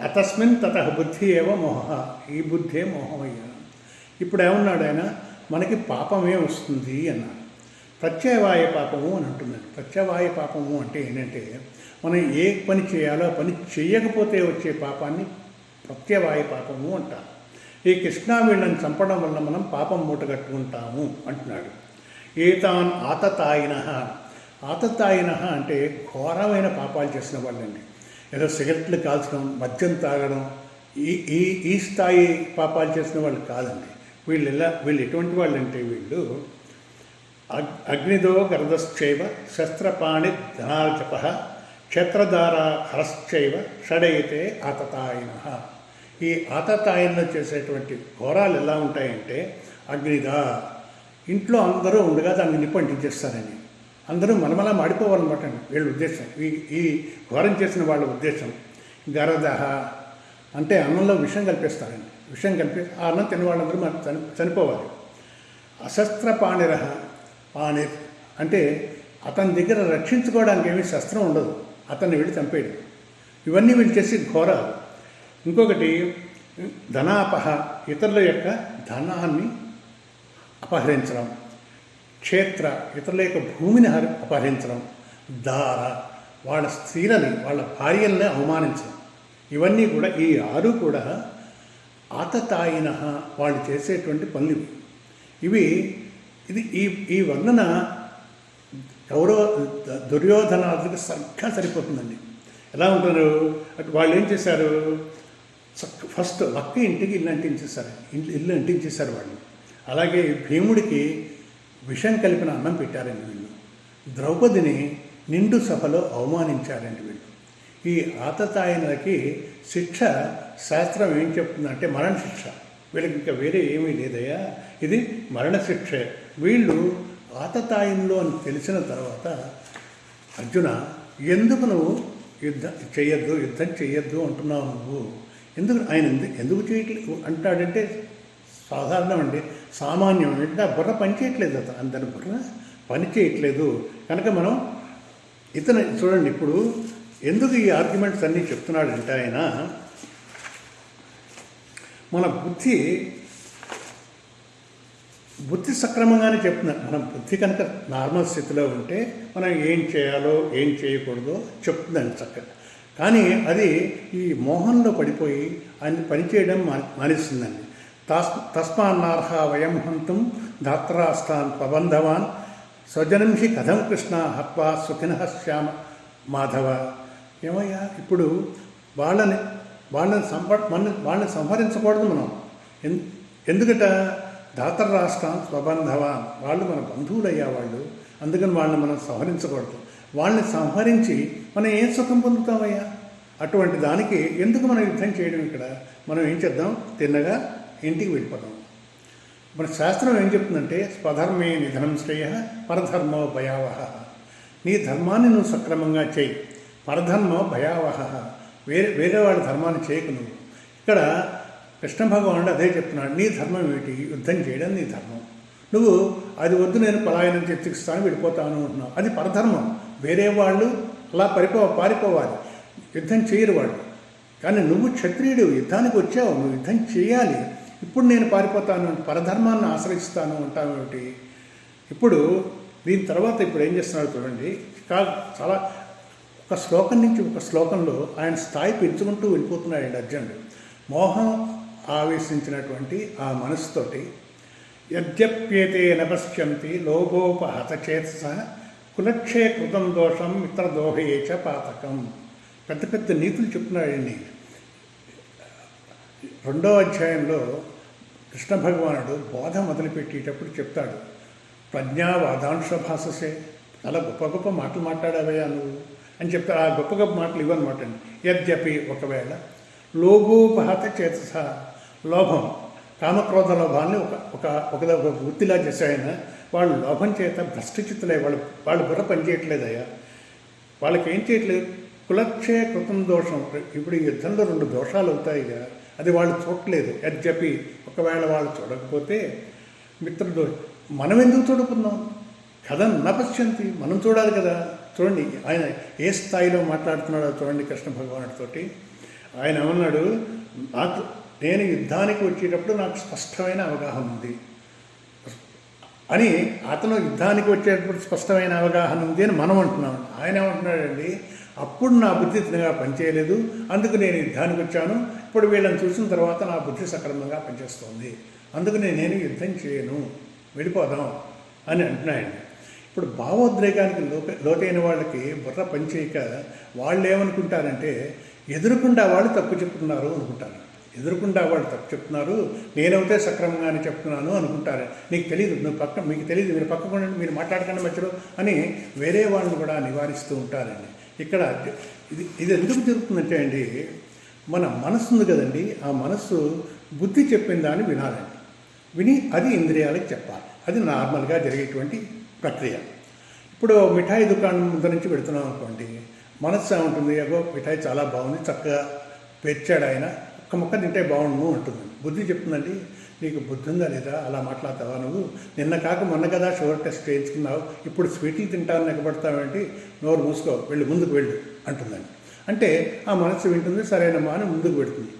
A: అతస్మిన్ తతః బుద్ధి ఏవ మోహ, ఈ బుద్ధే మోహమయ్యా. ఇప్పుడు ఏమన్నాడు ఆయన, మనకి పాపమే వస్తుంది అన్నాడు. ప్రత్యవాయ పాపము అని అంటున్నాడు. ప్రత్యవాయ పాపము అంటే ఏంటంటే, మనం ఏ పని చేయాలో పని చేయకపోతే వచ్చే పాపాన్ని ప్రత్యవాయ పాపము అంటారు. ఈ కృష్ణా వీళ్ళని చంపడం వల్ల మనం పాపం మూటగట్టుకుంటాము అంటున్నాడు. ఏతాన్ ఆతతాయిన అంటే ఘోరమైన పాపాలు చేసిన వాళ్ళండి. ఏదో సిగరెట్లు కాల్చడం, మద్యం తాగడం, ఈ స్థాయి పాపాలు చేసిన వాళ్ళు కాదండి. వీళ్ళు ఎటువంటి వాళ్ళు అంటే, వీళ్ళు అగ్నిదో గర్దశ్చైవ శస్త్రపాణి ధనార్జప క్షేత్రధార హరశ్చైవ షడైతే ఆతతాయిన. ఈ ఆతతాయినలో చేసేటువంటి ఘోరాలు ఎలా ఉంటాయంటే, అగ్నిదా, ఇంట్లో అందరూ ఉండగా దాన్ని నిప్పంటించేస్తారని, అందరూ మలమలా మాడిపోవాలన్నమాట వీళ్ళ ఉద్దేశం, ఈ ఘోరం చేసిన వాళ్ళ ఉద్దేశం. గరదహ అంటే అన్నంలో విషం కలిపేస్తారండి. విషం కలిపి ఆ అన్నం తిన్న వాళ్ళందరూ మనకు చనిపోవాలి. అశస్త్ర పాణిరహ, పాణిర్ అంటే అతని దగ్గర రక్షించుకోవడానికి ఏమీ శస్త్రం ఉండదు, అతన్ని వెళ్ళి చంపేయడం. ఇవన్నీ వీళ్ళు చేసి ఘోరాలు. ఇంకొకటి ధనాపహ, ఇతరుల యొక్క ధనాన్ని అపహరించడం. క్షేత్ర, ఇతరుల యొక్క భూమిని అపహరించడం. దార, వాళ్ళ స్త్రీలని, వాళ్ళ భార్యల్ని అవమానించడం. ఇవన్నీ కూడా, ఈ 6 కూడా ఆతతాయిన వాళ్ళు చేసేటువంటి పనులు ఇవి. ఈ వర్ణన దుర్యోధనాదులకు సరిగ్గా సరిపోతుందండి. ఎలా ఉంటారు వాళ్ళు? ఏం చేశారు, ఫస్ట్ లక్క ఇంటికి ఇల్లు అంటించేశారు వాళ్ళు. అలాగే భీముడికి విషం కలిపిన అన్నం పెట్టారండి వీళ్ళు. ద్రౌపదిని నిండు సభలో అవమానించారండి వీళ్ళు. ఈ ఆతతాయినకి శిక్ష శాస్త్రం ఏం చెప్తుందంటే మరణశిక్ష. వీళ్ళకి ఇంకా వేరే ఏమీ లేదయ్యా, ఇది మరణశిక్ష. వీళ్ళు ఆతతాయిన్లో అని తెలిసిన తర్వాత, అర్జున ఎందుకు నువ్వు యుద్ధం చెయ్యొద్దు అంటున్నావు నువ్వు? ఎందుకు ఆయన ఎందుకు చేయట్లేదు అంటాడంటే, సాధారణం అండి, సామాన్యం అంటే ఆ బుర్ర పని చేయట్లేదు, అందరి బుర్ర పని చేయట్లేదు కనుక మనం ఇతను చూడండి. ఇప్పుడు ఎందుకు ఈ ఆర్గ్యుమెంట్స్ అన్నీ చెప్తున్నాడంటే ఆయన మన బుద్ధి సక్రమంగానే చెప్తున్నారు. మన బుద్ధి కనుక నార్మల్ స్థితిలో ఉంటే మనం ఏం చేయాలో ఏం చేయకూడదో చెప్తుందండి చక్కగా. కానీ అది ఈ మోహంలో పడిపోయి ఆయన పనిచేయడం మానేస్తుందండి. తస్మాన్నార్హ వయం హంతుం ధాత్రాస్తాన్ ప్రబంధవాన్ స్వజనం హి కథం కృష్ణ హత్వా సుఖినః శ్యామ మాధవ. ఏమయ్యా, ఇప్పుడు వాళ్ళని సంహరించకూడదు మనం. ఎందుకట ధాతరాష్ట్రాన్ స్వబంధవాన్, వాళ్ళు మన బంధువులయ్యా వాళ్ళు, అందుకని వాళ్ళని మనం సంహరించకూడదు. వాళ్ళని సంహరించి మనం ఏం సుఖం పొందుతామయ్యా? అటువంటి దానికి ఎందుకు మనం యుద్ధం చేయడం? ఇక్కడ మనం ఏం చేద్దాం, తిన్నగా ఇంటికి వెళ్ళిపోతాం. మన శాస్త్రం ఏం చెప్తుందంటే స్వధర్మే నిధనం శ్రేయ పరధర్మో భయావహ. నీ ధర్మాన్ని నువ్వు సక్రమంగా చేయి, పరధర్మో భయావహ. వేరే వాళ్ళ ధర్మాన్ని చేయకు నువ్వు. ఇక్కడ కృష్ణ భగవానుడు అదే చెప్తున్నాడు. నీ ధర్మం ఏమిటి? యుద్ధం చేయడం నీ ధర్మం. నువ్వు అది వద్దు, నేను పలాయనం చెప్తిస్తాను వెళ్ళిపోతాను అంటున్నావు, అది పరధర్మం. వేరే వాళ్ళు అలా పారిపోవాలి, యుద్ధం చేయరు వాళ్ళు. కానీ నువ్వు క్షత్రియుడు, యుద్ధానికి వచ్చావు, నువ్వు యుద్ధం చేయాలి. ఇప్పుడు నేను పారిపోతాను, పరధర్మాన్ని ఆశ్రయిస్తాను అంటావు ఏమిటి? ఇప్పుడు దీని తర్వాత ఇప్పుడు ఏం చేస్తున్నాడు చూడండి. చాలా ఒక శ్లోకం నుంచి ఒక శ్లోకంలో ఆయన స్థాయి పెంచుకుంటూ వెళ్ళిపోతున్నాడు అర్జునుడు. మోహం ఆవేశించినటువంటి ఆ మనసుతోటి యద్యప్యేతే నపశ్యంతి లోభోపహత చేతస కులక్షే కృతం దోషం మిత్రదోహయే చ పాతకం. పెద్ద పెద్ద నీతులు చెప్తున్నాడండి. 2వ అధ్యాయంలో కృష్ణ భగవానుడు బోధ మొదలుపెట్టేటప్పుడు చెప్తాడు, ప్రజ్ఞావాదాంశ భాషసే, చాలా గొప్ప గొప్ప మాటలు మాట్లాడావయ్యా నువ్వు అని చెప్తాడు. ఆ గొప్ప గొప్ప మాటలు ఇవ్వనమాట అండి. యద్యపి, ఒకవేళ లోభోపహత చేతస, లోభం కామక్రోధ లోభాన్ని ఒక వృత్తిలా చేశాయన వాళ్ళు లోభం చేత భ్రష్టచిత్తులే, వాళ్ళు బుర్ర పనిచేయట్లేదయ్యా. వాళ్ళకి ఏం చేయట్లేదు, కులక్షయ కృతం దోషం. ఇప్పుడు ఈ యుద్ధంలో 2 దోషాలు అవుతాయిగా, అది వాళ్ళు చూడట్లేదు. యద్యపి, ఒకవేళ వాళ్ళు చూడకపోతే మిత్రదోషం. మనం ఎందుకు చూడకున్నాం కథం నపశ్యంతి, మనం చూడాలి కదా. చూడండి ఆయన ఏ స్థాయిలో మాట్లాడుతున్నాడో చూడండి కృష్ణ భగవానుడితోటి. ఆయన ఏమన్నాడు, నేను యుద్ధానికి వచ్చేటప్పుడు నాకు స్పష్టమైన అవగాహన ఉంది అని. అతను యుద్ధానికి వచ్చేటప్పుడు స్పష్టమైన అవగాహన ఉంది అని మనం అంటున్నాం. ఆయన ఏమంటున్నాడండి, అప్పుడు నా బుద్ధి తినగా పనిచేయలేదు, అందుకు నేను యుద్ధానికి వచ్చాను. ఇప్పుడు వీళ్ళని చూసిన తర్వాత నా బుద్ధి సక్రమంగా పనిచేస్తుంది, అందుకు నేను యుద్ధం చేయను, వెళ్ళిపోదాం అని అంటున్నాయండి. ఇప్పుడు భావోద్రేకానికి లోతైన వాళ్ళకి బుర్ర పనిచేయక వాళ్ళు ఏమనుకుంటారంటే ఎదురుకుండా వాళ్ళు తప్పు చెప్తున్నారు అనుకుంటారు. ఎదురుకుండా వాళ్ళు తప్పు చెప్తున్నారు, నేనైతే సక్రమంగానే చెప్తున్నాను అనుకుంటారు. నీకు తెలియదు, మీకు తెలియదు, మీరు పక్కకుండా మీరు మాట్లాడకండి మధ్యలో అని వేరే వాళ్ళని కూడా నివారిస్తూ ఉంటారండి. ఇక్కడ ఇది ఎందుకు జరుగుతుందంటే అండి, మన మనస్సు ఉంది కదండి, ఆ మనస్సు బుద్ధి చెప్పిన దాన్ని వినాలండి. విని అది ఇంద్రియాలకు చెప్పాలి. అది నార్మల్గా జరిగేటువంటి ప్రక్రియ. ఇప్పుడు మిఠాయి దుకాణం ముందు నుంచి పెడుతున్నాం అనుకోండి, మనస్సు ఏముంటుంది, అగో మిఠాయి చాలా బాగుంది, చక్కగా పెంచాడు ఆయన, ఒక్క ముక్క తింటే బాగుండు అంటుంది. బుద్ధి చెప్తుందండి, నీకు బుద్ధి ఉందా లేదా, అలా మాట్లాడతావా నువ్వు, నిన్న కాక మొన్న కదా షుగర్ టెస్ట్ చేయించుకున్నావు, ఇప్పుడు స్వీట్లు తింటాను ఎక్కబడతావేంటి, నోరు మూసుకో, ముందుకు వెళ్ళు అంటుందండి. అంటే ఆ మనస్సు వింటుంది, సరైనమా అని ముందుకు పెడుతుంది.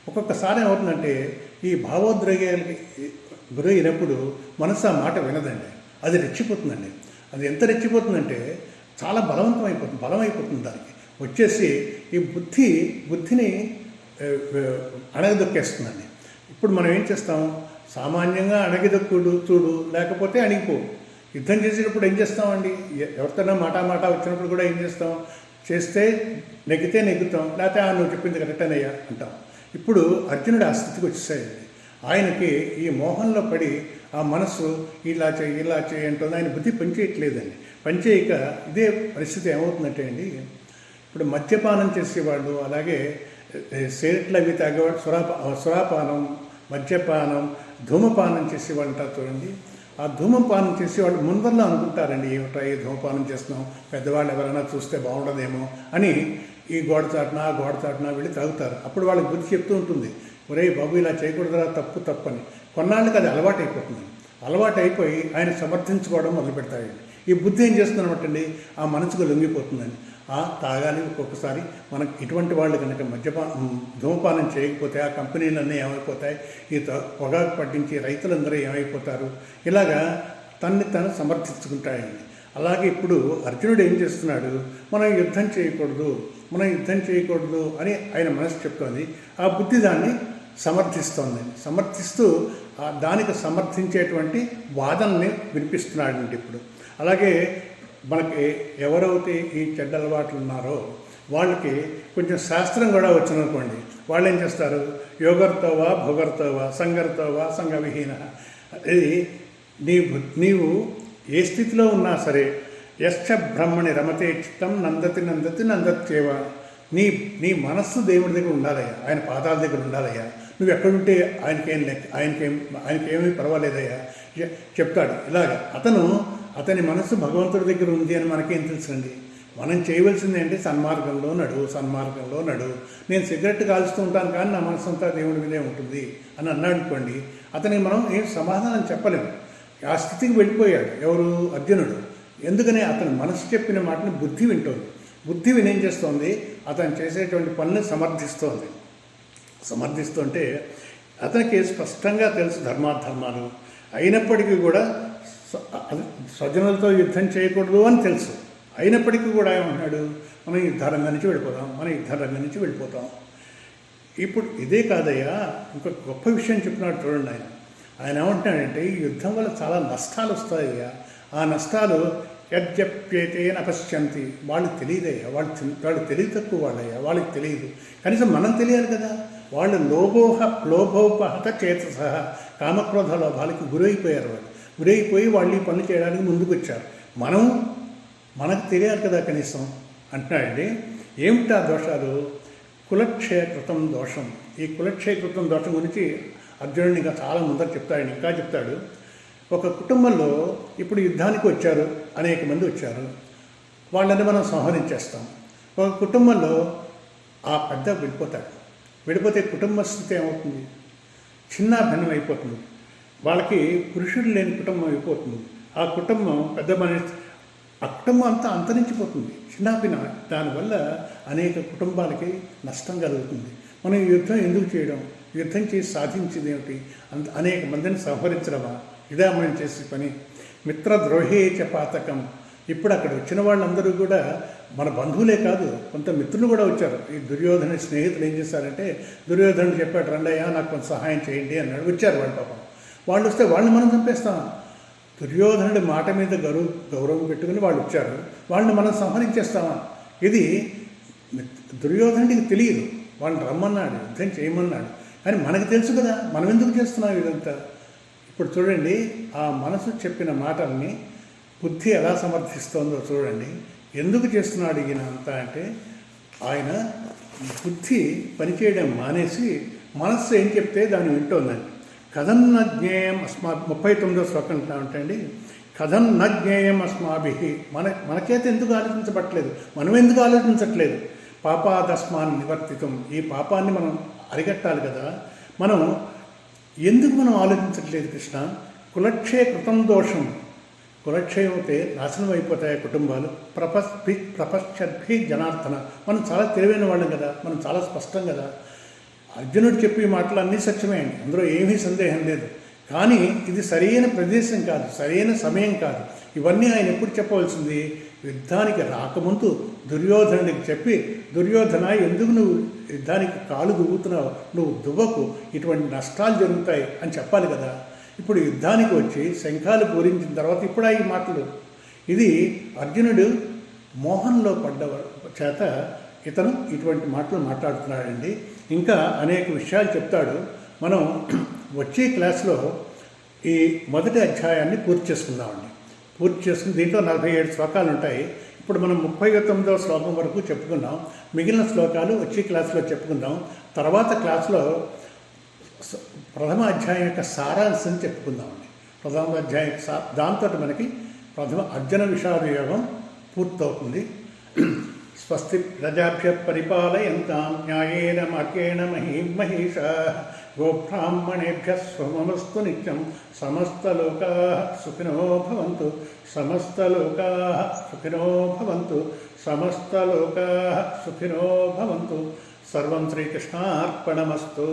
A: ఒక్కొక్కసారి ఏమవుతుందంటే ఈ భావోద్రేగాలకి గురైనప్పుడు మనసు ఆ మాట వినదండి, అది రెచ్చిపోతుందండి. అది ఎంత రెచ్చిపోతుందంటే చాలా బలం అయిపోతుంది దానికి. వచ్చేసి ఈ బుద్ధిని అణగదొక్కేస్తుందండి. ఇప్పుడు మనం ఏం చేస్తాం, సామాన్యంగా అణగిదొక్కుడు చూడు, లేకపోతే అణిగిపో. యుద్ధం చేసేటప్పుడు ఏం చేస్తామండి, ఎవరితోనో మాట వచ్చినప్పుడు కూడా ఏం చేస్తాం, చేస్తే నెగ్గితే నెగ్గుతాం, లేకపోతే నువ్వు చెప్పింది కరెక్టేనయ్యా అంటాం. ఇప్పుడు అర్జునుడు ఆ స్థితికి వచ్చేసాయండి. ఆయనకి ఈ మోహంలో పడి ఆ మనసు ఇలా చేయి అంటుంది. ఆయన బుద్ధి పనిచేయట్లేదండి. పనిచేయక ఇదే పరిస్థితి ఏమవుతుందంటే అండి, ఇప్పుడు మద్యపానం చేసేవాళ్ళు, అలాగే సిగరెట్లు అవి తాగేవాళ్ళు, సురాపానం, మద్యపానం, ధూమపానం చేసేవాళ్ళు అంటారు చూడండి. ఆ ధూమపానం చేసేవాళ్ళు ముందరలో అనుకుంటారండి, ఏమిటా ఈ ధూమపానం చేస్తున్నాం, పెద్దవాళ్ళు ఎవరైనా చూస్తే బాగుండదేమో అని ఈ గోడ చాటున వెళ్ళి తాగుతారు. అప్పుడు వాళ్ళకి బుద్ధి చెప్తూ ఉంటుంది, ఒరే బాబు ఇలా చేయకూడదురా, తప్పు తప్పని. కొన్నాళ్ళకి అది అలవాటు అయిపోతుంది. అలవాటు అయిపోయి ఆయన సమర్థించుకోవడం మొదలు పెడతాయండి. ఈ బుద్ధి ఏం చేస్తుందన్నమాటండి, ఆ మనసుకు లొంగిపోతుందని. తాగాలి. ఒక్కొక్కసారి మనకు ఇటువంటి వాళ్ళు కనుక ధూమపానం చేయకపోతే ఆ కంపెనీలన్నీ ఏమైపోతాయి, ఈ పొగాకు పట్టించి రైతులందరూ ఏమైపోతారు, ఇలాగా తన్ని తను సమర్థించుకుంటాయండి. అలాగే ఇప్పుడు అర్జునుడు ఏం చేస్తున్నాడు, మనం యుద్ధం చేయకూడదు అని ఆయన మనసు చెప్తోంది. ఆ బుద్ధి దాన్ని సమర్థిస్తోందండి. సమర్థిస్తూ దానికి సమర్థించేటువంటి వాదనని వినిపిస్తున్నాడండి ఇప్పుడు. అలాగే మనకి ఎవరైతే ఈ చెడ్డ అలవాట్లు ఉన్నారో వాళ్ళకి కొంచెం శాస్త్రం కూడా వచ్చిననుకోండి, వాళ్ళు ఏం చేస్తారు, యోగర్తోవా భోగర్తోవా సంగర్తోవా సంగవిహీన. అది నీవు ఏ స్థితిలో ఉన్నా సరే, యశ్చ బ్రహ్మణి రమతే చిత్తం నందతి నందత్యేవ. నీ మనస్సు దేవుడి దగ్గర ఉండాలయ్యా, ఆయన పాదాల దగ్గర ఉండాలయ్యా. నువ్వు ఎక్కడుంటే ఆయనకేమీ పర్వాలేదయ్యా చెప్తాడు. ఇలాగ అతని మనస్సు భగవంతుడి దగ్గర ఉంది అని మనకేం తెలుసండి. మనం చేయవలసింది ఏంటి, సన్మార్గంలో నడు. నేను సిగరెట్ కాల్చుతూ ఉంటాను కానీ నా మనసు అంతా దేవుడి మీదే ఉంటుంది అని అన్నాడు అనుకోండి, అతనికి మనం ఏం సమాధానం చెప్పలేము. ఆ స్థితికి వెళ్ళిపోయాడు ఎవరు, అర్జునుడు. ఎందుకని అతని మనసు చెప్పిన మాటని బుద్ధి వింటోంది. బుద్ధి వినేం చేస్తోంది, అతను చేసేటువంటి పనులను సమర్థిస్తుంటే అతనికి స్పష్టంగా తెలుసు ధర్మాధర్మాలు. అయినప్పటికీ కూడా స్వజనులతో యుద్ధం చేయకూడదు అని తెలుసు. అయినప్పటికీ కూడా ఏమంటున్నాడు, మనం యుద్ధరంగం నుంచి వెళ్ళిపోతాం. ఇప్పుడు ఇదే కాదయ్యా, ఇంకొక గొప్ప విషయం చెప్పినాడు చూడండి. ఆయన ఏమంటున్నాడంటే, ఈ యుద్ధం వల్ల చాలా నష్టాలు వస్తాయ్యా. ఆ నష్టాలు యజ్జప్యేతేన పశ్యంతి. వాళ్ళకి తెలియదయ్యా, వాళ్ళు తెలివి తక్కువ వాళ్ళయ్యా, వాళ్ళకి తెలియదు. కనీసం మనం తెలియాలి కదా. వాళ్ళు లోభోపహత చేతస కామక్రోధ లోభాలకి గురైపోయారు. గురైపోయి వాళ్ళు ఈ పనులు చేయడానికి ముందుకు వచ్చారు. మనకు తెలియాలి కదా కనీసం అంటున్నాడండి. ఏమిటా దోషాలు, కులక్షయకృతం దోషం. ఈ కులక్షయకృతం దోషం గురించి అర్జునుడిని ఇంకా చాలా ముందర చెప్తాడు. ఒక కుటుంబంలో ఇప్పుడు యుద్ధానికి వచ్చారు, అనేక మంది వచ్చారు, వాళ్ళని మనం సంహరించేస్తాం. ఒక కుటుంబంలో ఆ పెద్ద వెళ్ళిపోతే కుటుంబ స్థితి ఏమవుతుంది, చిన్న భిన్నం అయిపోతుంది. వాళ్ళకి పురుషుడు లేని కుటుంబం అయిపోతుంది. ఆ కుటుంబం ఆ కుటుంబం అంతా అంతరించిపోతుంది, చిన్నపిన. దానివల్ల అనేక కుటుంబాలకి నష్టం కలుగుతుంది. మనం యుద్ధం ఎందుకు చేయడం, యుద్ధం చేసి సాధించింది ఏమిటి, అనేక మందిని సంహరించడమా, ఇదే మనం చేసే పని. మిత్రద్రోహే చ పాతకం. ఇప్పుడు అక్కడ వచ్చిన వాళ్ళందరూ కూడా మన బంధువులే కాదు, కొంత మిత్రులు కూడా వచ్చారు. ఈ దుర్యోధన స్నేహితులు ఏం చేశారంటే, దుర్యోధనుడు చెప్పాడు, రండయ్యా నాకు కొంత సహాయం చేయండి అన్నాడు. వచ్చారు వాళ్ళు. పాపం వాళ్ళు వస్తే వాళ్ళని మనం చంపేస్తాం. దుర్యోధనుడి మాట మీద గౌరవం పెట్టుకుని వాళ్ళు వచ్చారు, వాళ్ళని మనం సంహరించేస్తామా? ఇది దుర్యోధనుడికి తెలియదు. వాళ్ళని రమ్మన్నాడు, యుద్ధం చేయమన్నాడు. కానీ మనకు తెలుసు కదా, మనం ఎందుకు చేస్తున్నాం ఇదంతా. ఇప్పుడు చూడండి, ఆ మనసు చెప్పిన మాటల్ని బుద్ధి ఎలా సమర్థిస్తోందో చూడండి. ఎందుకు చేస్తున్నాడు ఈయన అంతా అంటే, ఆయన బుద్ధి పనిచేయడం మానేసి మనస్సు ఏం చెప్తే దాన్ని వింటోందండి. కథన్న జ్ఞేయం 39వ శ్లోకం ఉంటాయండి. కథన్న జ్ఞేయం అస్మాభి. మనకైతే ఎందుకు ఆలోచించబట్టలేదు, మనం ఎందుకు ఆలోచించట్లేదు. పాపాదస్మాన్ నివర్తితం. ఈ పాపాన్ని మనం అరికట్టాలి కదా. ఎందుకు మనం ఆలోచించట్లేదు కృష్ణ? కులక్షయ కృతం దోషం. కులక్షయం అయితే నాశనం అయిపోతాయి కుటుంబాలు. ప్రపశ్చద్భి జనార్దన. మనం చాలా తెలివైన వాళ్ళం కదా, మనం చాలా స్పష్టం కదా. అర్జునుడు చెప్పే మాటలు అన్నీ సత్యమే అండి, అందులో ఏమీ సందేహం లేదు. కానీ ఇది సరైన ప్రదేశం కాదు, సరైన సమయం కాదు. ఇవన్నీ ఆయన ఎప్పుడు చెప్పవలసింది? యుద్ధానికి రాకముందు దుర్యోధనుడికి చెప్పి, దుర్యోధన ఎందుకు నువ్వు యుద్ధానికి కాలు దువ్వుతున్నావు, నువ్వు దువ్వకు, ఇటువంటి నష్టాలు జరుగుతాయి అని చెప్పాలి కదా. ఇప్పుడు యుద్ధానికి వచ్చి శంఖాలు పూరించిన తర్వాత ఇప్పుడు ఈ మాటలు. ఇది అర్జునుడు మోహంలో పడ్డ చేత ఇతను ఇటువంటి మాటలు మాట్లాడుతున్నాడండి. ఇంకా అనేక విషయాలు చెప్తాడు. మనం వచ్చే క్లాస్లో ఈ మొదటి అధ్యాయాన్ని పూర్తి చేసుకుందామండి. పూర్తి చేసుకుని దీంట్లో 47 శ్లోకాలు ఉంటాయి. ఇప్పుడు మనం 39వ శ్లోకం వరకు చెప్పుకున్నాం. మిగిలిన శ్లోకాలు వచ్చే క్లాసులో చెప్పుకుందాం. తర్వాత క్లాసులో ప్రథమ అధ్యాయం యొక్క సారాంశం చెప్పుకుందామండి. ప్రథమ అధ్యాయం దాంతో మనకి అర్జున విషాద యోగం పూర్తవుతుంది. స్వస్తి ప్రజాభ్యః పరిపాలయంతాం న్యాయేన మార్గేణ మహీషాః గోబ్రాహ్మణేభ్యः శుభమస్తు నిత్యం సమస్తలోకాః సుఖినో భవంతు సమస్తలోకాః సుఖినో భవంతు సమస్తలోకాః సుఖినో భవంతు సర్వం శ్రీకృష్ణార్పణమస్తు.